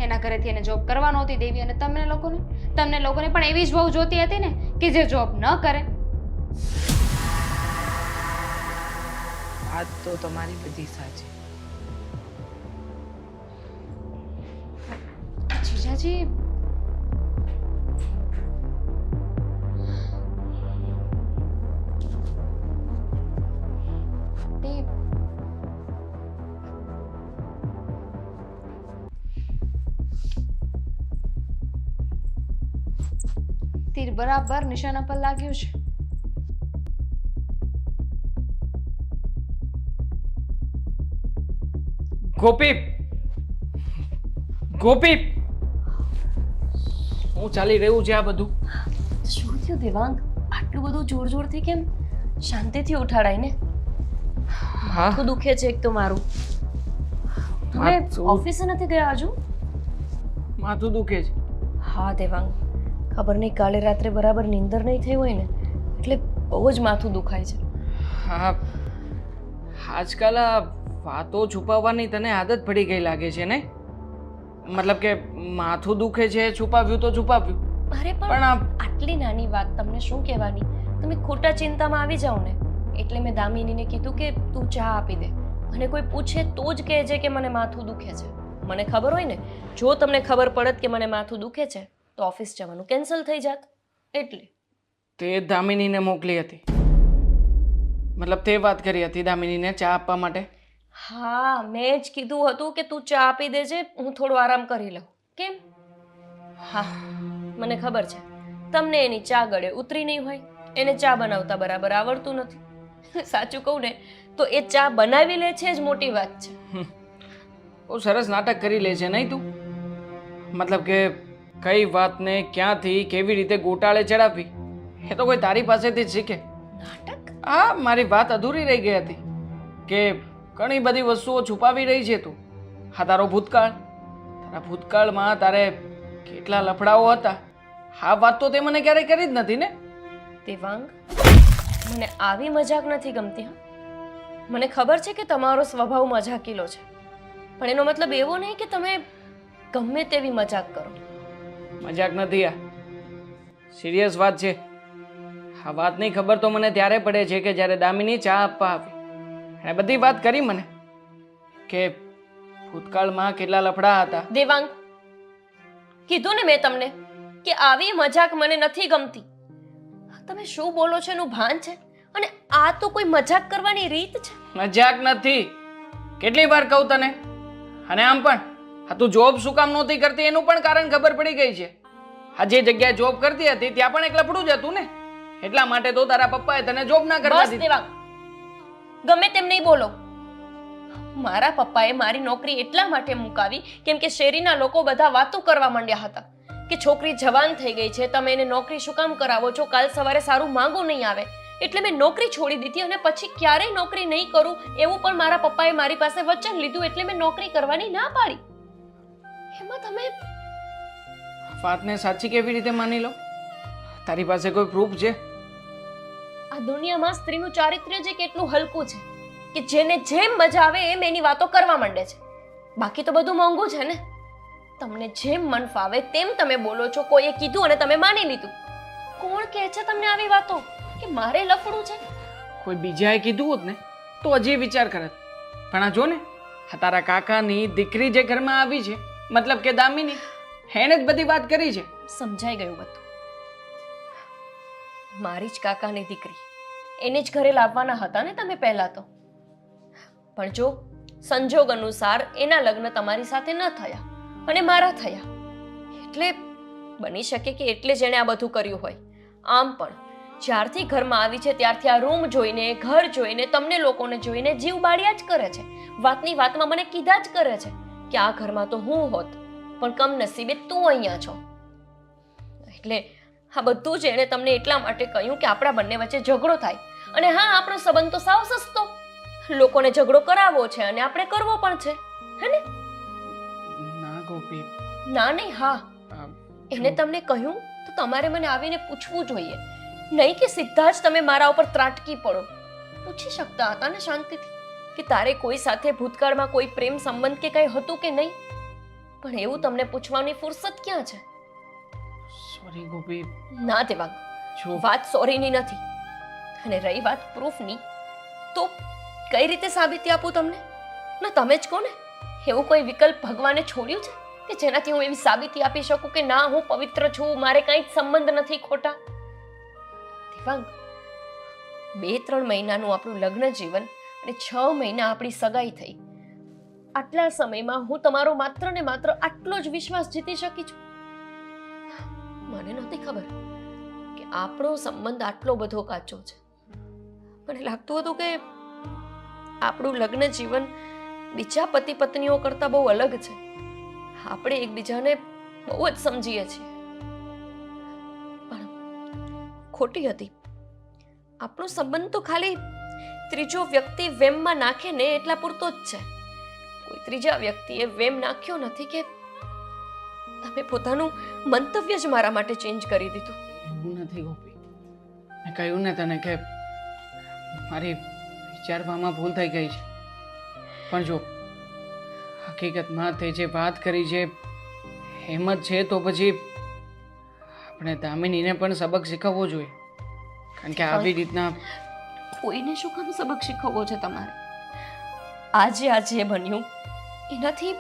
એના ઘરેથી એને જોબ કરવા નહોતી દેવી. અને તમને લોકોને પણ એવી જ વહુ જોતી હતી ને કે જે જોબ ન કરે. વાત તો તમારી બધી સાચી. જીજાજી, તીર બરાબર નિશાના પર લાગ્યું છે. ગોપી, ગોપી, શું ચાલી રહ્યું છે આ બધું? શું થયું દેવાંગ? આટલું બધું જોર જોરથી કેમ શાંતિથી ઉઠાડાય ને. હા માથું દુખે છે એક તો મારું. તમે માથું- ઓફિસે નથી ગયા હજુ? માથું દુખે છે. હા દેવાંગ, ખબર નહીં કાલે રાત્રે બરાબર નીંદર નહીં થઈ હોય ને એટલે બહુ જ માથું દુખાય છે. હા આજકાલ આ વાતો છુપાવવાની તને આદત પડી ગઈ લાગે છે ને. મતલબ કે માથું દુખે છે છુપાવ્યું તો છુપાવ્યું, અરે પણ પણ આ આટલી નાની વાત તમને શું કહેવાની? તમે ખોટા ચિંતામાં આવી જાઓ ને એટલે મેં દામિનીને કીધું કે તું ચા આપી દે, અને કોઈ પૂછે તો જ કહેજે કે મને માથું દુખે છે. મને ખબર હોય ને, જો તમને ખબર પડત કે મને માથું દુખે છે તો ઓફિસ જવાનું કેન્સલ થઈ જાત. એટલે તે દામિનીને મોકલી હતી, મતલબ તે વાત કરી હતી દામિનીને ચા આપવા માટે. હા, મેં જ કીધું હતું કે તું ચા આપી દેજે, હું થોડો આરામ કરી લઉં. કેમ? હા, મને ખબર છે તમને એની ચા ગળે ઉતરી નહીં હોય, એને ચા બનાવતા બરાબર આવડતું નથી. સાચું કહું ને તો એ ચા બનાવી લે છે જ મોટી વાત છે. બહુ સરસ નાટક કરી લે છે નહીં તું? મતલબ કે કઈ વાતને ક્યાંથી કેવી રીતે ગોટાળે ચડાવવી એ તો કોઈ તારી પાસેથી જ શીખે. નાટક? હા, મારી વાત અધૂરી રહી ગઈ હતી કે ઘણી બધી વસ્તુઓ છુપાવી રહી છે તું. હા, તારો ભૂતકાળ, તારા ભૂતકાળમાં તારે કેટલા લફડાઓ હતા, આ વાત તો તે મને ક્યારેય કરી જ નથી ને. દેવાંગ, મને આવી મજાક નથી ગમતી. હા, મને ખબર છે કે તમારો સ્વભાવ મજાકીલો છે, પણ એનો મતલબ એવો નહીં કે તમે ગમે તેવી મજાક કરો. મજાક નથી, આ સિરિયસ વાત છે. આ વાતની ખબર તો મને ત્યારે પડે છે કે જ્યારે દામિની ચા આપવા આવી. એણે બધી વાત કરી મને કે ભૂતકાળમાં કેટલા લફડા હતા. દેવાંગ, કીધું ને મેં તમને કે આવી મજાક મને નથી ગમતી. તમે શું બોલો છો એનું ભાન છે? અને આ તો કોઈ મજાક કરવાની રીત છે? મજાક નથી, કેટલી વાર કહું તને. અને આમ પણ આ તું જોબ શું કામ નહોતી કરતી એનું પણ કારણ ખબર પડી ગઈ છે. આ જે જગ્યાએ જોબ કરતી હતી ત્યાં પણ એક લફડું જ હતું ને, એટલા માટે તો તારા પપ્પાએ તને જોબ ના કરવા બસ દીધી. દેવાંગ, ગમે તેમ નહીં બોલો. મારા પપ્પાએ મારી નોકરી એટલા માટે મુકાવી કેમ કે શેરીના લોકો બધા વાતો કરવા માંડ્યા હતા કે છોકરી જવાન થઈ ગઈ છે, તમે એને નોકરી શું કામ કરાવો છો, કાલ સવારે સારું માંગુ નહીં આવે. એટલે મેં નોકરી છોડી દીધી અને પછી ક્યારેય નોકરી નહીં કરું એવું પણ મારા પપ્પાએ મારી પાસે વચન લીધું, એટલે મેં નોકરી કરવાની ના પાડી. એમાં તમે વાતને સાચી કેવી રીતે માની લો? તારી પાસે કોઈ પ્રૂફ છે? આ દુનિયામાં સ્ત્રીનું ચારિત્ર્ય જે કેટલું હલકું છે કે જેને જેમ મજા આવે એમ એની વાતો કરવા માંડે છે. બાકી તો બધું મોંઘું છે ને. તમને જેમ મન ફાવે તેમ તમે બોલો છો. કોઈએ કીધું અને તમે માની લીધું. કોણ કહે છે તમને આવી વાતો કે મારે લફડું છે? કોઈ બીજાએ કીધું હોત ને તો હજી વિચાર કરત, પણ આ જો ને, આ તારા કાકાની દીકરી જે ઘરમાં આવી છે, મતલબ કે દામિની, એણે જ બધી વાત કરી છે. સમજાઈ ગયું બધું. મારી જ કાકાની દીકરી, એને જ ઘરે લાવવાના હતા ને તમે પહેલા તો. પણ જો સંજોગ અનુસાર એના લગ્ન તમારી સાથે ન થયા અને મારા થયા, એટલે બની શકે કે એટલે જ એણે આ બધું કર્યું હોય. આમ પણ જ્યારથી ઘરમાં આવી છે ત્યારથી આ રૂમ જોઈને, ઘર જોઈને, તમને લોકોને જોઈને જીવ બાળ્યા જ કરે છે. વાતની વાતમાં મને કીધા જ કરે છે કે આ ઘરમાં તો હું હોત, પણ કમનસીબે તું અહીંયા છો. એટલે આ બધું જ એણે તમને એટલા માટે કહ્યું કે આપણા બંને વચ્ચે ઝઘડો થાય. અને હા, આપણો સંબંધ તો સાવ સસ્તો, લોકોને ઝઘડો કરાવવો છે અને આપણે કરવો પણ છે, હે ને? ના ગોપી, ના નહીં, હા. એને તમને કહ્યું તો તમારે મને આવીને પૂછવું જોઈએ, નહીં કે સીધા જ તમે મારા ઉપર ત્રાટકી પડો. પૂછી શકતા હતા ને શાંતિથી કે તારે કોઈ સાથે ભૂતકાળમાં કોઈ પ્રેમ સંબંધ કે કંઈ હતું કે નહીં, પણ એવું તમને પૂછવાની ફુરસત ક્યાં છે? સોરી ગોપી. ના દેવાંગ, જો વાત સોરીની નથી. અને રહી વાત પ્રૂફની, તો કઈ રીતે સાબિતી આપું તમને? ના, તમે જ કહો ને. એવું કોઈ વિકલ્પ ભગવાને છોડ્યું છે કે જેનાથી હું એવી સાબિતી આપી શકું કે ના, હું પવિત્ર છું, મારે કંઈ જ સંબંધ નથી ખોટા? દેવાંગ, 2-3 મહિનાનું આપણું લગ્ન જીવન અને 6 મહિના આપણી સગાઈ થઈ. આટલા સમયમાં હું તમારો માત્ર ને માત્ર આટલો જ વિશ્વાસ જીતી શકી છું. મને નહોતી ખબર કે આપણો સંબંધ આટલો બધો કાચો છે. મને લાગતું હતું કે આપણું લગ્ન જીવન બીજા પતિ પત્નીઓ કરતા બહુ અલગ છે. આપણે એકબીજાને બહુ જ સમજીએ છીએ, પણ ખોટી હતી. આપણો સંબંધ તો ખાલી ત્રીજો વ્યક્તિ વેમમાં નાખે ને એટલા પૂરતો જ છે. કોઈ ત્રીજા વ્યક્તિએ વેમ નાખ્યો નથી કે તમે પોતાનું મંતવ્ય જ મારા માટે ચેન્જ કરી દીધું. એવું નથી ગોપી. મેં કહ્યું ને તને કે મારી વિચારવામાં ભૂલ થઈ ગઈ છે. પણ જો હકીકતમાં તે જે વાત કરી છે એમ જ છે તો પછી આપણે દામિનીને પણ સબક શીખવવો જોઈએ. કારણ કે આવી રીતના કોઈને શું કામ સબક શીખવવો છે તમારે? આજે બન્યું એનાથી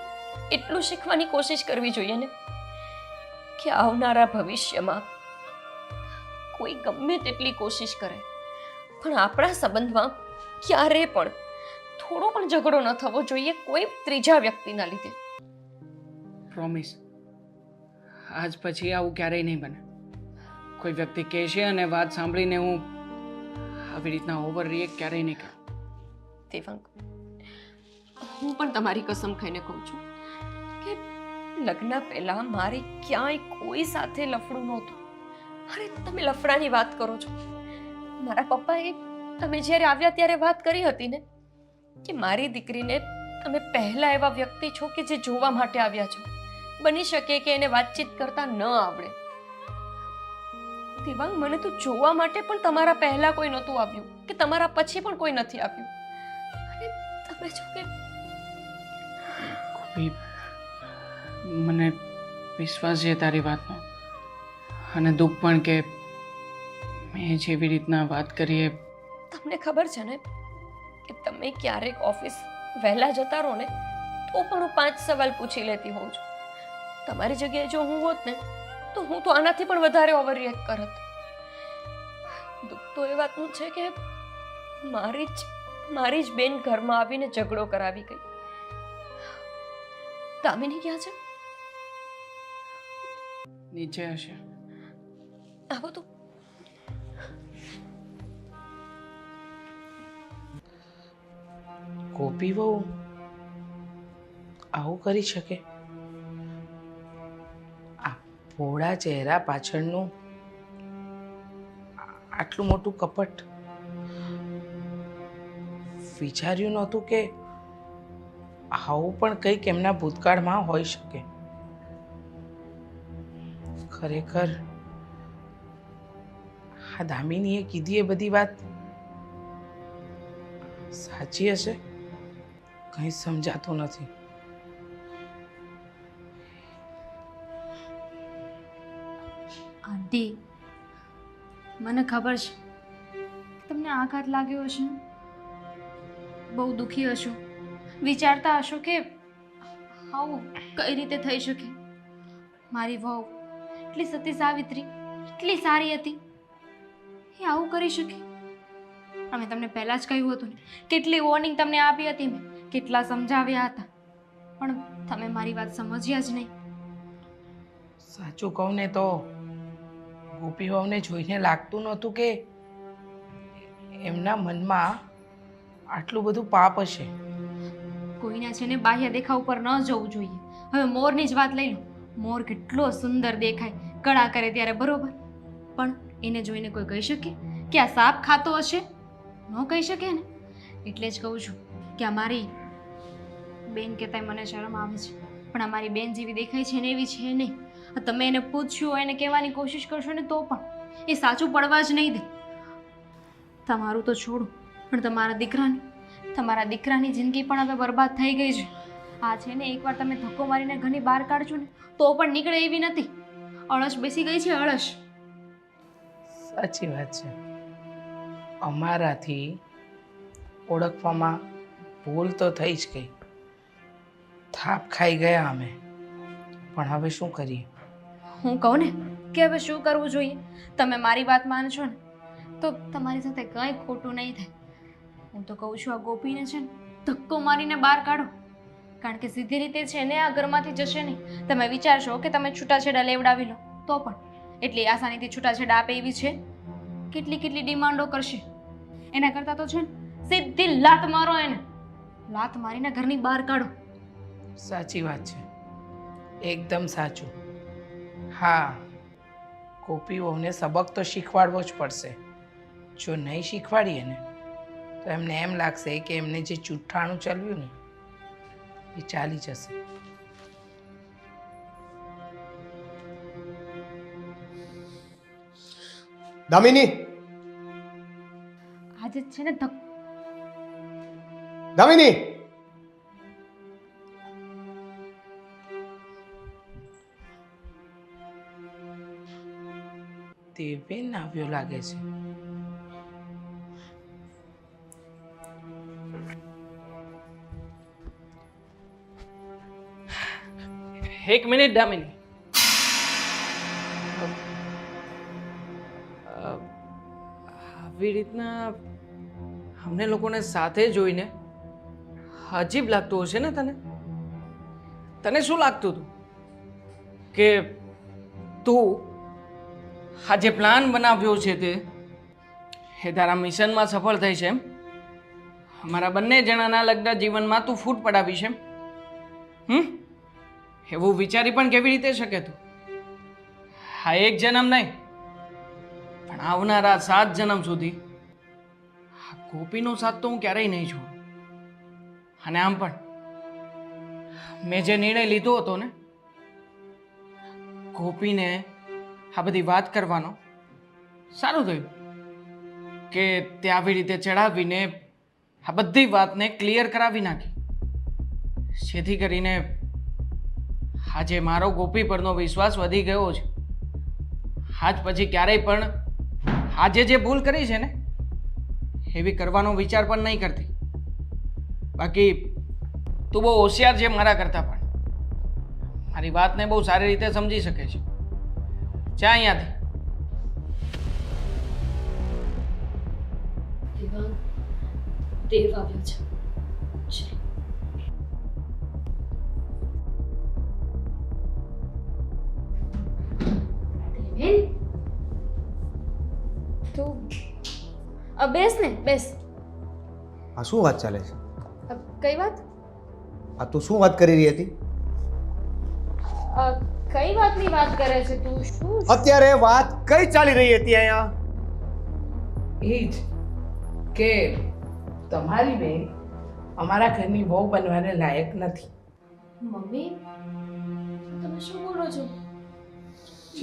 એટલું શીખવાની કોશિશ કરવી જોઈએ ને કે આવનારા ભવિષ્યમાં કોઈ ગમે તેટલી કોશિશ કરે પણ આપણા સંબંધમાં ક્યારે પણ થોડો પણ ઝઘડો ન થવો જોઈએ કોઈ ત્રીજા વ્યક્તિના લીધે. પ્રોમિસ આજ પછી આવું ક્યારેય નહીં બને. કોઈ વ્યક્તિ કહેશે અને વાત સાંભળીને હું આવી રીતના ઓવર રિએક્ટ ક્યારેય નહીં કરું. દેવાંગ, હું પણ તમારી કસમ ખાઈને કહું છું કે લગ્ન પહેલા મારી ક્યાંય કોઈ સાથે લફડું નહોતું. અરે તમે લફડાની વાત કરો છો. મારા પપ્પાએ તમે જ્યારે આવ્યા ત્યારે વાત કરી હતી ને કે મારી દીકરીને તમે પહેલા એવા વ્યક્તિ છો કે જે જોવા માટે આવ્યા છો. બની શકે કે એને વાતચીત કરતા ન આવડે. દેવાંગ, મને તો જોવા માટે પણ તમારા પહેલા કોઈ નહોતું આવ્યું કે તમારા પછી પણ કોઈ નથી આવ્યું. અને તમે જો કે ગોપી, મને વિશ્વાસ છે તારી વાતનો અને દુઃખ પણ કે મેં જેવી રીતના વાત કરી એ તમને ખબર છે ને કે તમે ક્યારેક ઓફિસ વહેલા જતા રહો ને તો પણ હું 5 સવાલ પૂછી લેતી હોઉં છું. તમારી જગ્યાએ જો હું હોત ને તો હું તો આનાથી પણ વધારે ઓવર રિએક્ટ કરત. દુઃખ તો એ વાતનું છે કે મારી જ બેન ઘરમાં આવીને ઝઘડો કરાવી ગઈ. દામિની ક્યાં છે? નીચે હશે. આવો તો. ગોપી વહુ આવું કરી શકે? આ ભોળા ચહેરા પાછળનું આટલું મોટું કપટ વિચાર્યું નહોતું કે આવું પણ કંઈક એમના ભૂતકાળમાં હોઈ શકે. ખરેખર આ દામિનીએ કીધી એ બધી વાત સાચી હશે? કંઈ સમજાતું નથી. આંટી, મને ખબર છે કે તમને આઘાત લાગ્યો હશે, બહુ દુઃખી હશો, વિચારતા હશો કે આવું કઈ રીતે થઈ શકે. મારી વહુ એટલી સતી સાવિત્રી એટલી સારી હતી, એ આવું કરી શકે? અમે તમને પહેલાં જ કહ્યું હતું ને, કેટલી વોર્નિંગ તમને આપી હતી મેં, કેટલા સમજાવ્યા હતા, પણ તમે મારી વાત સમજ્યા જ નહીં. સાચું કહું ને તો ગોપી વહુને જોઈને લાગતું નહોતું કે એમના મનમાં આટલું બધું પાપ હશે. કોઈના છે ને બાહ્ય દેખાવ ઉપર ન જવું જોઈએ. હવે મોરની જ વાત લઈ લો. મોર કેટલો સુંદર દેખાય કળા કરે ત્યારે, બરોબર, પણ એને જોઈને કોઈ કહી શકે કે આ સાપ ખાતો હશે? ન કહી શકે ને. એટલે જ કહું છું કે અમારી બેન કહેતા મને શરમ આવે છે, પણ અમારી બેન જેવી દેખાય છે ને એવી છે નહીં. તમે એને પૂછ્યું, એને કહેવાની કોશિશ કરશો ને તો પણ એ સાચું પડવા જ નહીં દે. તમારું તો છોડું, પણ તમારા દીકરાની જિંદગી પણ હવે બરબાદ થઈ ગઈ છે. આ છે ને એકવાર તમે ધક્કો મારીને ઘરની બહાર કાઢશો ને તો પણ નીકળે એવી નથી. અળસ બેસી ગઈ છે, અળસ. સાચી વાત છે. અમારાથી ઓળખવામાં ભૂલ તો થઈ જ ગઈ. થાપ ખાઈ ગયા અમે, પણ હવે શું કરીએ? હું કહું ને કે હવે શું કરવું જોઈએ. તમે મારી વાત માનશો ને તો તમારી સાથે કંઈ ખોટું નહીં થાય. હું તો કહું છું આ ગોપીને છે ને ધક્કો મારીને બહાર કાઢો, કારણ કે સીધી રીતે છે ને આ ઘરમાંથી જશે નહીં. તમે વિચારશો કે તમે છૂટાછેડા લેવડાવી લો તો પણ એટલી આસાનીથી છૂટાછેડા આપે એવી છે? કેટલી ડિમાન્ડો કરશે. એના કરતાં તો છે ને સીધી લાત મારો, એને લાત મારીને ઘરની બહાર કાઢો. સાચી વાત છે, એકદમ સાચું. હા, ગોપી વહુને સબક તો શીખવાડવો જ પડશે. જો નહીં શીખવાડીએ ને તો એમને એમ લાગશે કે એમને જે જૂઠાણું ચાલ્યું ને એ ચાલી જશે. દામિની, આજે છે ને દામિની, દેવેન આવ્યો લાગે છે. એક મિનિટ દામિની. આવી રીતના અમને લોકોને સાથે જોઈને અજીબ લાગતું હશે ને તને? તને શું લાગતું હતું કે તું આ જે પ્લાન બનાવ્યો છે તે એ તારા મિશનમાં સફળ થઈ છે એમ? અમારા બંને જણાના લગ્ન જીવનમાં તું ફૂટ પડાવી છે એવું વિચારી પણ કેવી રીતે શકે તું? હા, એક જન્મ નહીં પણ આવનારા 7 જન્મ સુધી આ ગોપીનો સાથ તો હું ક્યારેય નહીં છોડું. અને આમ પણ મેં જે નિર્ણય લીધો હતો ને ગોપીને આ બધી વાત કરવાનો, સારું થયું કે તે આવી રીતે ચડાવીને આ બધી વાતને ક્લિયર કરાવી નાખી, જેથી કરીને આજે મારો ગોપી પરનો વિશ્વાસ વધી ગયો છે. આજ પછી ક્યારેય પણ આજે જે ભૂલ કરી છે ને એવી કરવાનો વિચાર પણ નહીં કરતી. બાકી તું બહુ હોશિયાર છે મારા કરતાં પણ, મારી વાતને બહુ સારી રીતે સમજી શકે છે. જા અહીંયાથી. દેવ આવ્યો છે. બેન તું બેસ ને, બેસ. આ શું વાત ચાલે છે? કઈ વાત? આ તું શું વાત કરી રહી હતી? કઈ વાતની વાત કરે છે તું? શું અત્યારે વાત કઈ ચાલી રહી હતી અહીંયા? એ જ કે તમારી બેન અમારા ઘરની વહુ બનવાને લાયક નથી. મમ્મી, તમે શું બોલો છો?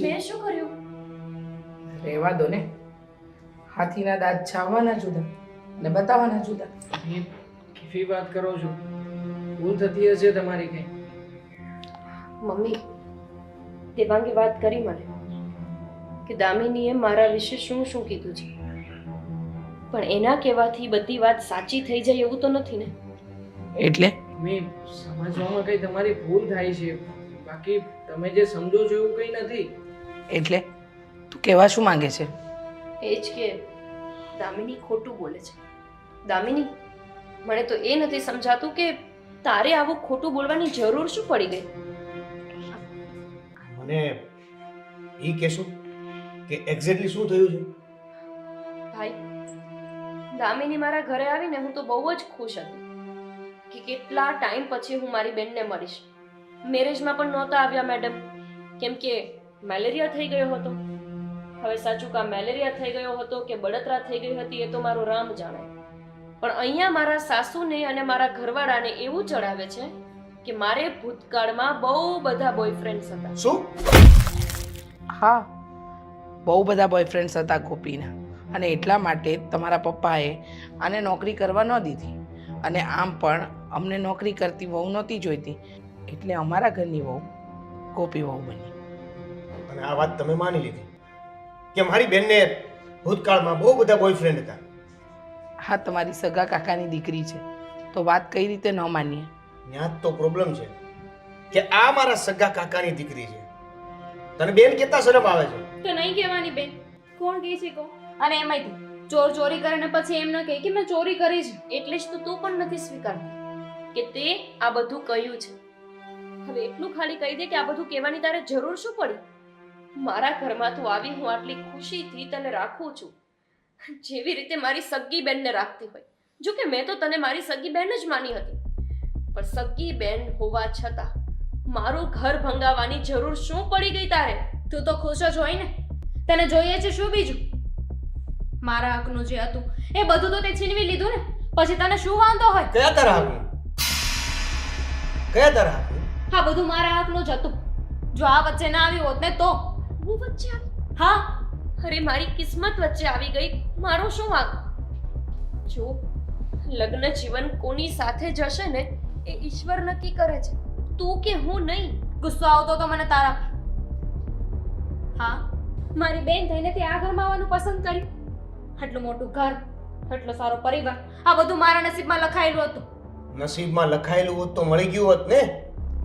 મેં શું કર્યું? રહેવા દો ને. હાથીના દાંત છાવવાના જુદા અને બતાવવાના જુદા. કેવી વાત કરો છો? ભૂલ થતી હશે તમારી કઈ? મમ્મી, દેવાંગે વાત કરી મને કે દામિનીએ મારા વિશે શું શું કીધું છે, પણ એના કહેવાથી બધી વાત સાચી થઈ જાય એવું તો નથી ને? એટલે મેં સમજવામાં કઈ તમારી ભૂલ થાય છે, બાકી તમે જે સમજો છો એવું કઈ નથી. એટલે તું કહેવા શું માંગે છે? એ જ કે દામિની ખોટું બોલે છે. દામિની, મને તો એ નથી સમજાતું કે તારે આવું ખોટું બોલવાની જરૂર શું પડી ગઈ? મને એ કહેશો કે એક્ઝેક્ટલી શું થયું છે? ભાઈ, દામિની મારા ઘરે આવીને હું તો બહુ જ ખુશ હતી કે કેટલા ટાઈમ પછી હું મારી બેનને મળીશ. મેરેજમાં પણ નહોતા આવ્યા મેડમ, કેમ કે મેલેરિયા થઈ ગયો હતો. હવે સાચું કા મેલેરિયા થઈ ગયો હતો કે બળતરા થઈ ગઈ હતી એ તો મારો રામ જાણે, પણ અહીંયા મારા સાસુને અને મારા ઘરવાળાને એવું ચડાવે છે કે મારે ભૂતકાળમાં બહુ બધા બોયફ્રેન્ડ્સ હતા. શું? હા, બહુ બધા બોયફ્રેન્ડ્સ હતા ગોપીના, અને એટલા માટે જ તમારા પપ્પાએ આને નોકરી કરવા ન દીધી. અને આમ પણ અમને નોકરી કરતી વહુ નહોતી જોઈતી, એટલે અમારા ઘરની વહુ ગોપી વહુ બની. અને આ વાત તમે માની લીધી કે મારી બેનને ભૂતકાળમાં બહુ બધા બોયફ્રેન્ડ હતા? હા, તમારી સગા કાકાની દીકરી છે તો વાત કઈ રીતે ન માનીએ? ત્યાં જ તો પ્રોબ્લેમ છે કે આ મારા સગા કાકાની દીકરી છે. તને બેન કહેતા શરમ આવે છે? તો નહીં કહેવાની બેન, કોણ કહે છે કહો? અને એમાંય ચોર ચોરી કરે ને પછી એમ ન કહે કે મેં ચોરી કરી છે. એટલે જ તો તું પણ નથી સ્વીકારતી કે તે આ બધું કહ્યું છે. હવે એટલું ખાલી કહી દે કે આ બધું કહેવાની તારે જરૂર શું પડી? મારા ઘરમાં તું આવી હું આટલી ખુશીથી તને રાખું છું, જેવી રીતે મારી સગી બેનને રાખતી હોય. જો કે મેં તો તને મારી સગી બેન જ માની હતી, પણ સગી બેન હોવા છતાં મારું ઘર ભંગાવવાની જરૂર શું પડી ગઈ તારે? તું તો ખુશ જ હોય ને, તને જોઈએ છે શું બીજું? મારા હકનું જે હતું એ બધું તો તે છીનવી લીધું ને. પછી તને શું વાંધો હોય? કયા તારા હકનું? કયા તારા હકનું? હા, બધું મારા હકનું જ હતું. જો આ વચ્ચે ના આવી હોત ને તો. હું વચ્ચે આવી? હા, અરે મારી કિસ્મત વચ્ચે આવી ગઈ. મારો શું વાંક? જો લગ્ન જીવન કોની સાથે જશે ને એ ઈશ્વર નક્કી કરે છે, તું કે હું નહીં. ગુસ્સો આવતો તો મને તારા પર. હા, મારી બેન થઈને તે આ ઘરમાં આવવાનું પસંદ કર્યું. આટલું મોટું ઘર, આટલો સારો પરિવાર, આ બધું મારા નસીબમાં લખાયેલું હતું. નસીબમાં લખાયેલું હોત તો મળી ગયું હોત ને.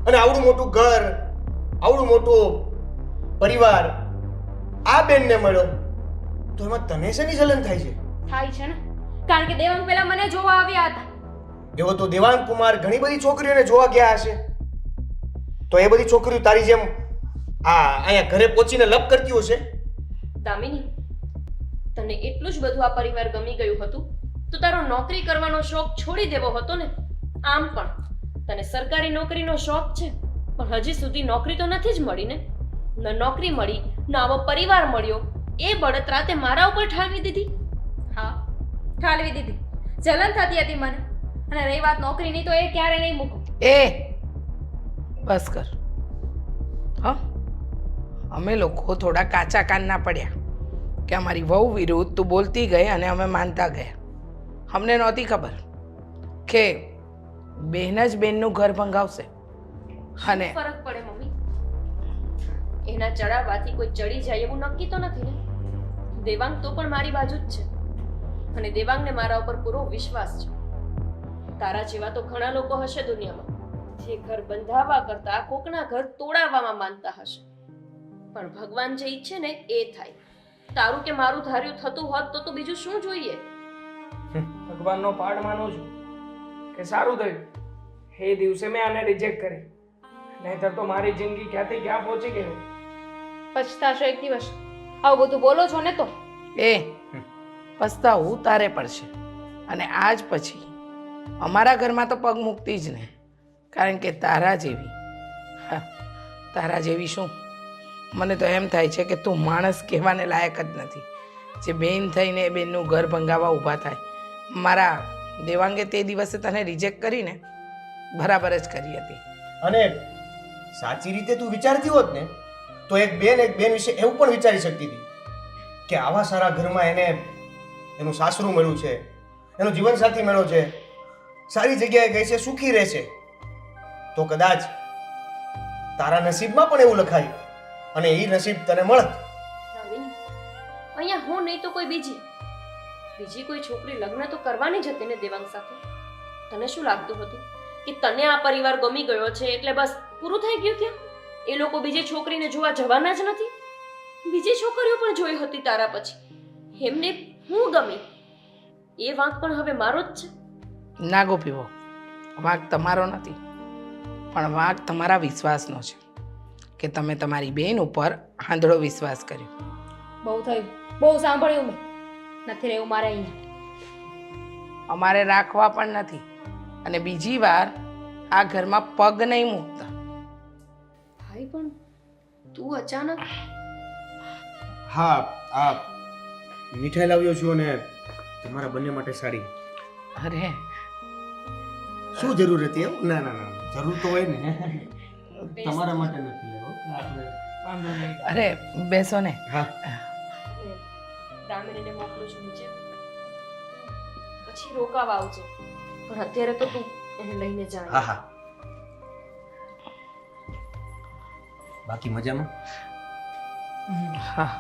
અને આવડું મોટું ઘર, આવડું મોટું પરિવાર આ બેનને મળ્યો તો એમાં તને શેની જલન થાય છે? થાય છે ને, કારણ કે દેવાંગ પેલા મને જોવા આવ્યા હતા. એવો તો દેવાંગ કુમાર ઘણી બધી છોકરીઓને જોવા ગયા હશે. તો એ બધી છોકરીઓ તારી જેમ અહીંયા ઘરે પહોંચીને લપ કરતી હશે? દામિની, તને એટલું જ બધું આ પરિવાર ગમી ગયું હતું તો તારો નોકરી કરવાનો શોખ છોડી દેવો હતો ને. આમ પણ તને સરકારી નોકરીનો શોખ છે, પણ હજી સુધી નોકરી તો નથી જ મળી ને. ન નોકરી મળી, ન આવો પરિવાર મળ્યો. એ બળતરા તે મારા ઉપર ઠાલવી દીધી. હા, ઠાલવી દીધી. જલન થતી હતી મને. અને રહી વાત નોકરીની તો એ ક્યારે નહીં મૂકું. એ બસ કર. હા, અમે લોકો થોડા કાચા કાન ના પડ્યા કે અમારી વહુ વિરુદ્ધ તું બોલતી ગઈ અને અમે માનતા ગયા. અમને નહોતી ખબર કે બેન જ બેનનું ઘર ભંગાવશે. અને ફરક પડે મમ્મી? એના ચડાવવાથી કોઈ ચડી જાય એવું નક્કી તો નથી ને. દેવાંગ તો પણ મારી બાજુ જ છે અને દેવાંગને મારા ઉપર પૂરો વિશ્વાસ છે. તારા જેવા તો ઘણા લોકો હશે દુનિયામાં જે ઘર બંધાવવા કરતા કોકના ઘર તોડાવવામાં માનતા હશે. પણ ભગવાન જે ઈચ્છે ને એ થાય. તારું કે મારું ધાર્યું થતું હોત તો બીજું શું જોઈએ? ભગવાનનો પાડ માનું છું કે સારું થયું એ દિવસે મેં આને રિજેક્ટ કરી, નહીંતર તો મારી જિંદગી ક્યાંથી ક્યાં પહોંચી ગઈ. પછતાશો એક દિવસ. આવું બધું બોલો છો ને તો. એ પસ્તાવું તારે પડશે. અને આજ પછી અમારા ઘરમાં તો પગ મૂકતી જ નહીં, કારણ કે તારા જેવી તારા જેવી શું, મને તો એમ થાય છે કે તું માણસ કહેવાને લાયક જ નથી, જે બેન થઈને એ બેનનું ઘર ભંગાવા ઊભા થાય. મારા દેવાંગે તે દિવસે તને રિજેક્ટ કરીને બરાબર જ કરી હતી. અને સાચી રીતે તું વિચારતી હોત ને તો એક બેન વિશે એવું પણ વિચારી શકતી હતી કે આવા સારા ઘરમાં એને એનું સાસરું મળ્યું છે, એનો જીવનસાથી મળ્યો છે, સારી જગ્યાએ ગઈ છે, સુખી રહે છે. તો કદાચ તારા નસીબમાં પણ એવું લખાય અને એ નસીબ તને મળત. દામિની, અહીંયા હું નહીં તો કોઈ બીજી કોઈ છોકરી લગ્ન તો કરવાની જ હતી ને દેવાંગ સાથે. તને શું લાગતું હતું કે તને આ પરિવાર ગમી ગયો છે એટલે બસ પૂરું થઈ ગયું? ત્યાં એ લોકો બીજી છોકરીને જોવા જવાના જ નથી? બીજી છોકરીઓ પણ જોઈ હતી તારા પછી, એમને હું ગમી. એ વાંક પણ હવે મારો જ છે. ના ગોપીઓ, વાંક તમારો નથી, પણ વાંક તમારા વિશ્વાસનો છે કે તમે તમારી બેન ઉપર આંધળો વિશ્વાસ કર્યો. બહુ થયું, બહુ સાંભળ્યું મેં. નથી રહેવું મારે અહીંયા. અમારે રાખવા પણ નથી. અને બીજી વાર આ ઘરમાં પગ નહીં મૂકતા. ભાઈ પણ તું અચાનક? હા, આ મીઠાઈ લાવ્યો છું અને તમારા બંને માટે સારી. અરે શું જરૂર હતી? એવું ના ના ના, જરૂર તો હોય ને. તમારા માટે નથી લેવો. અરે બેસો ને. હા, દામિનીને મોકલું છું નીચે, પછી રોકાવા આવજો. પણ અત્યારે તો તું એને લઈને જા. હા હા. બાકી મજામાં? હા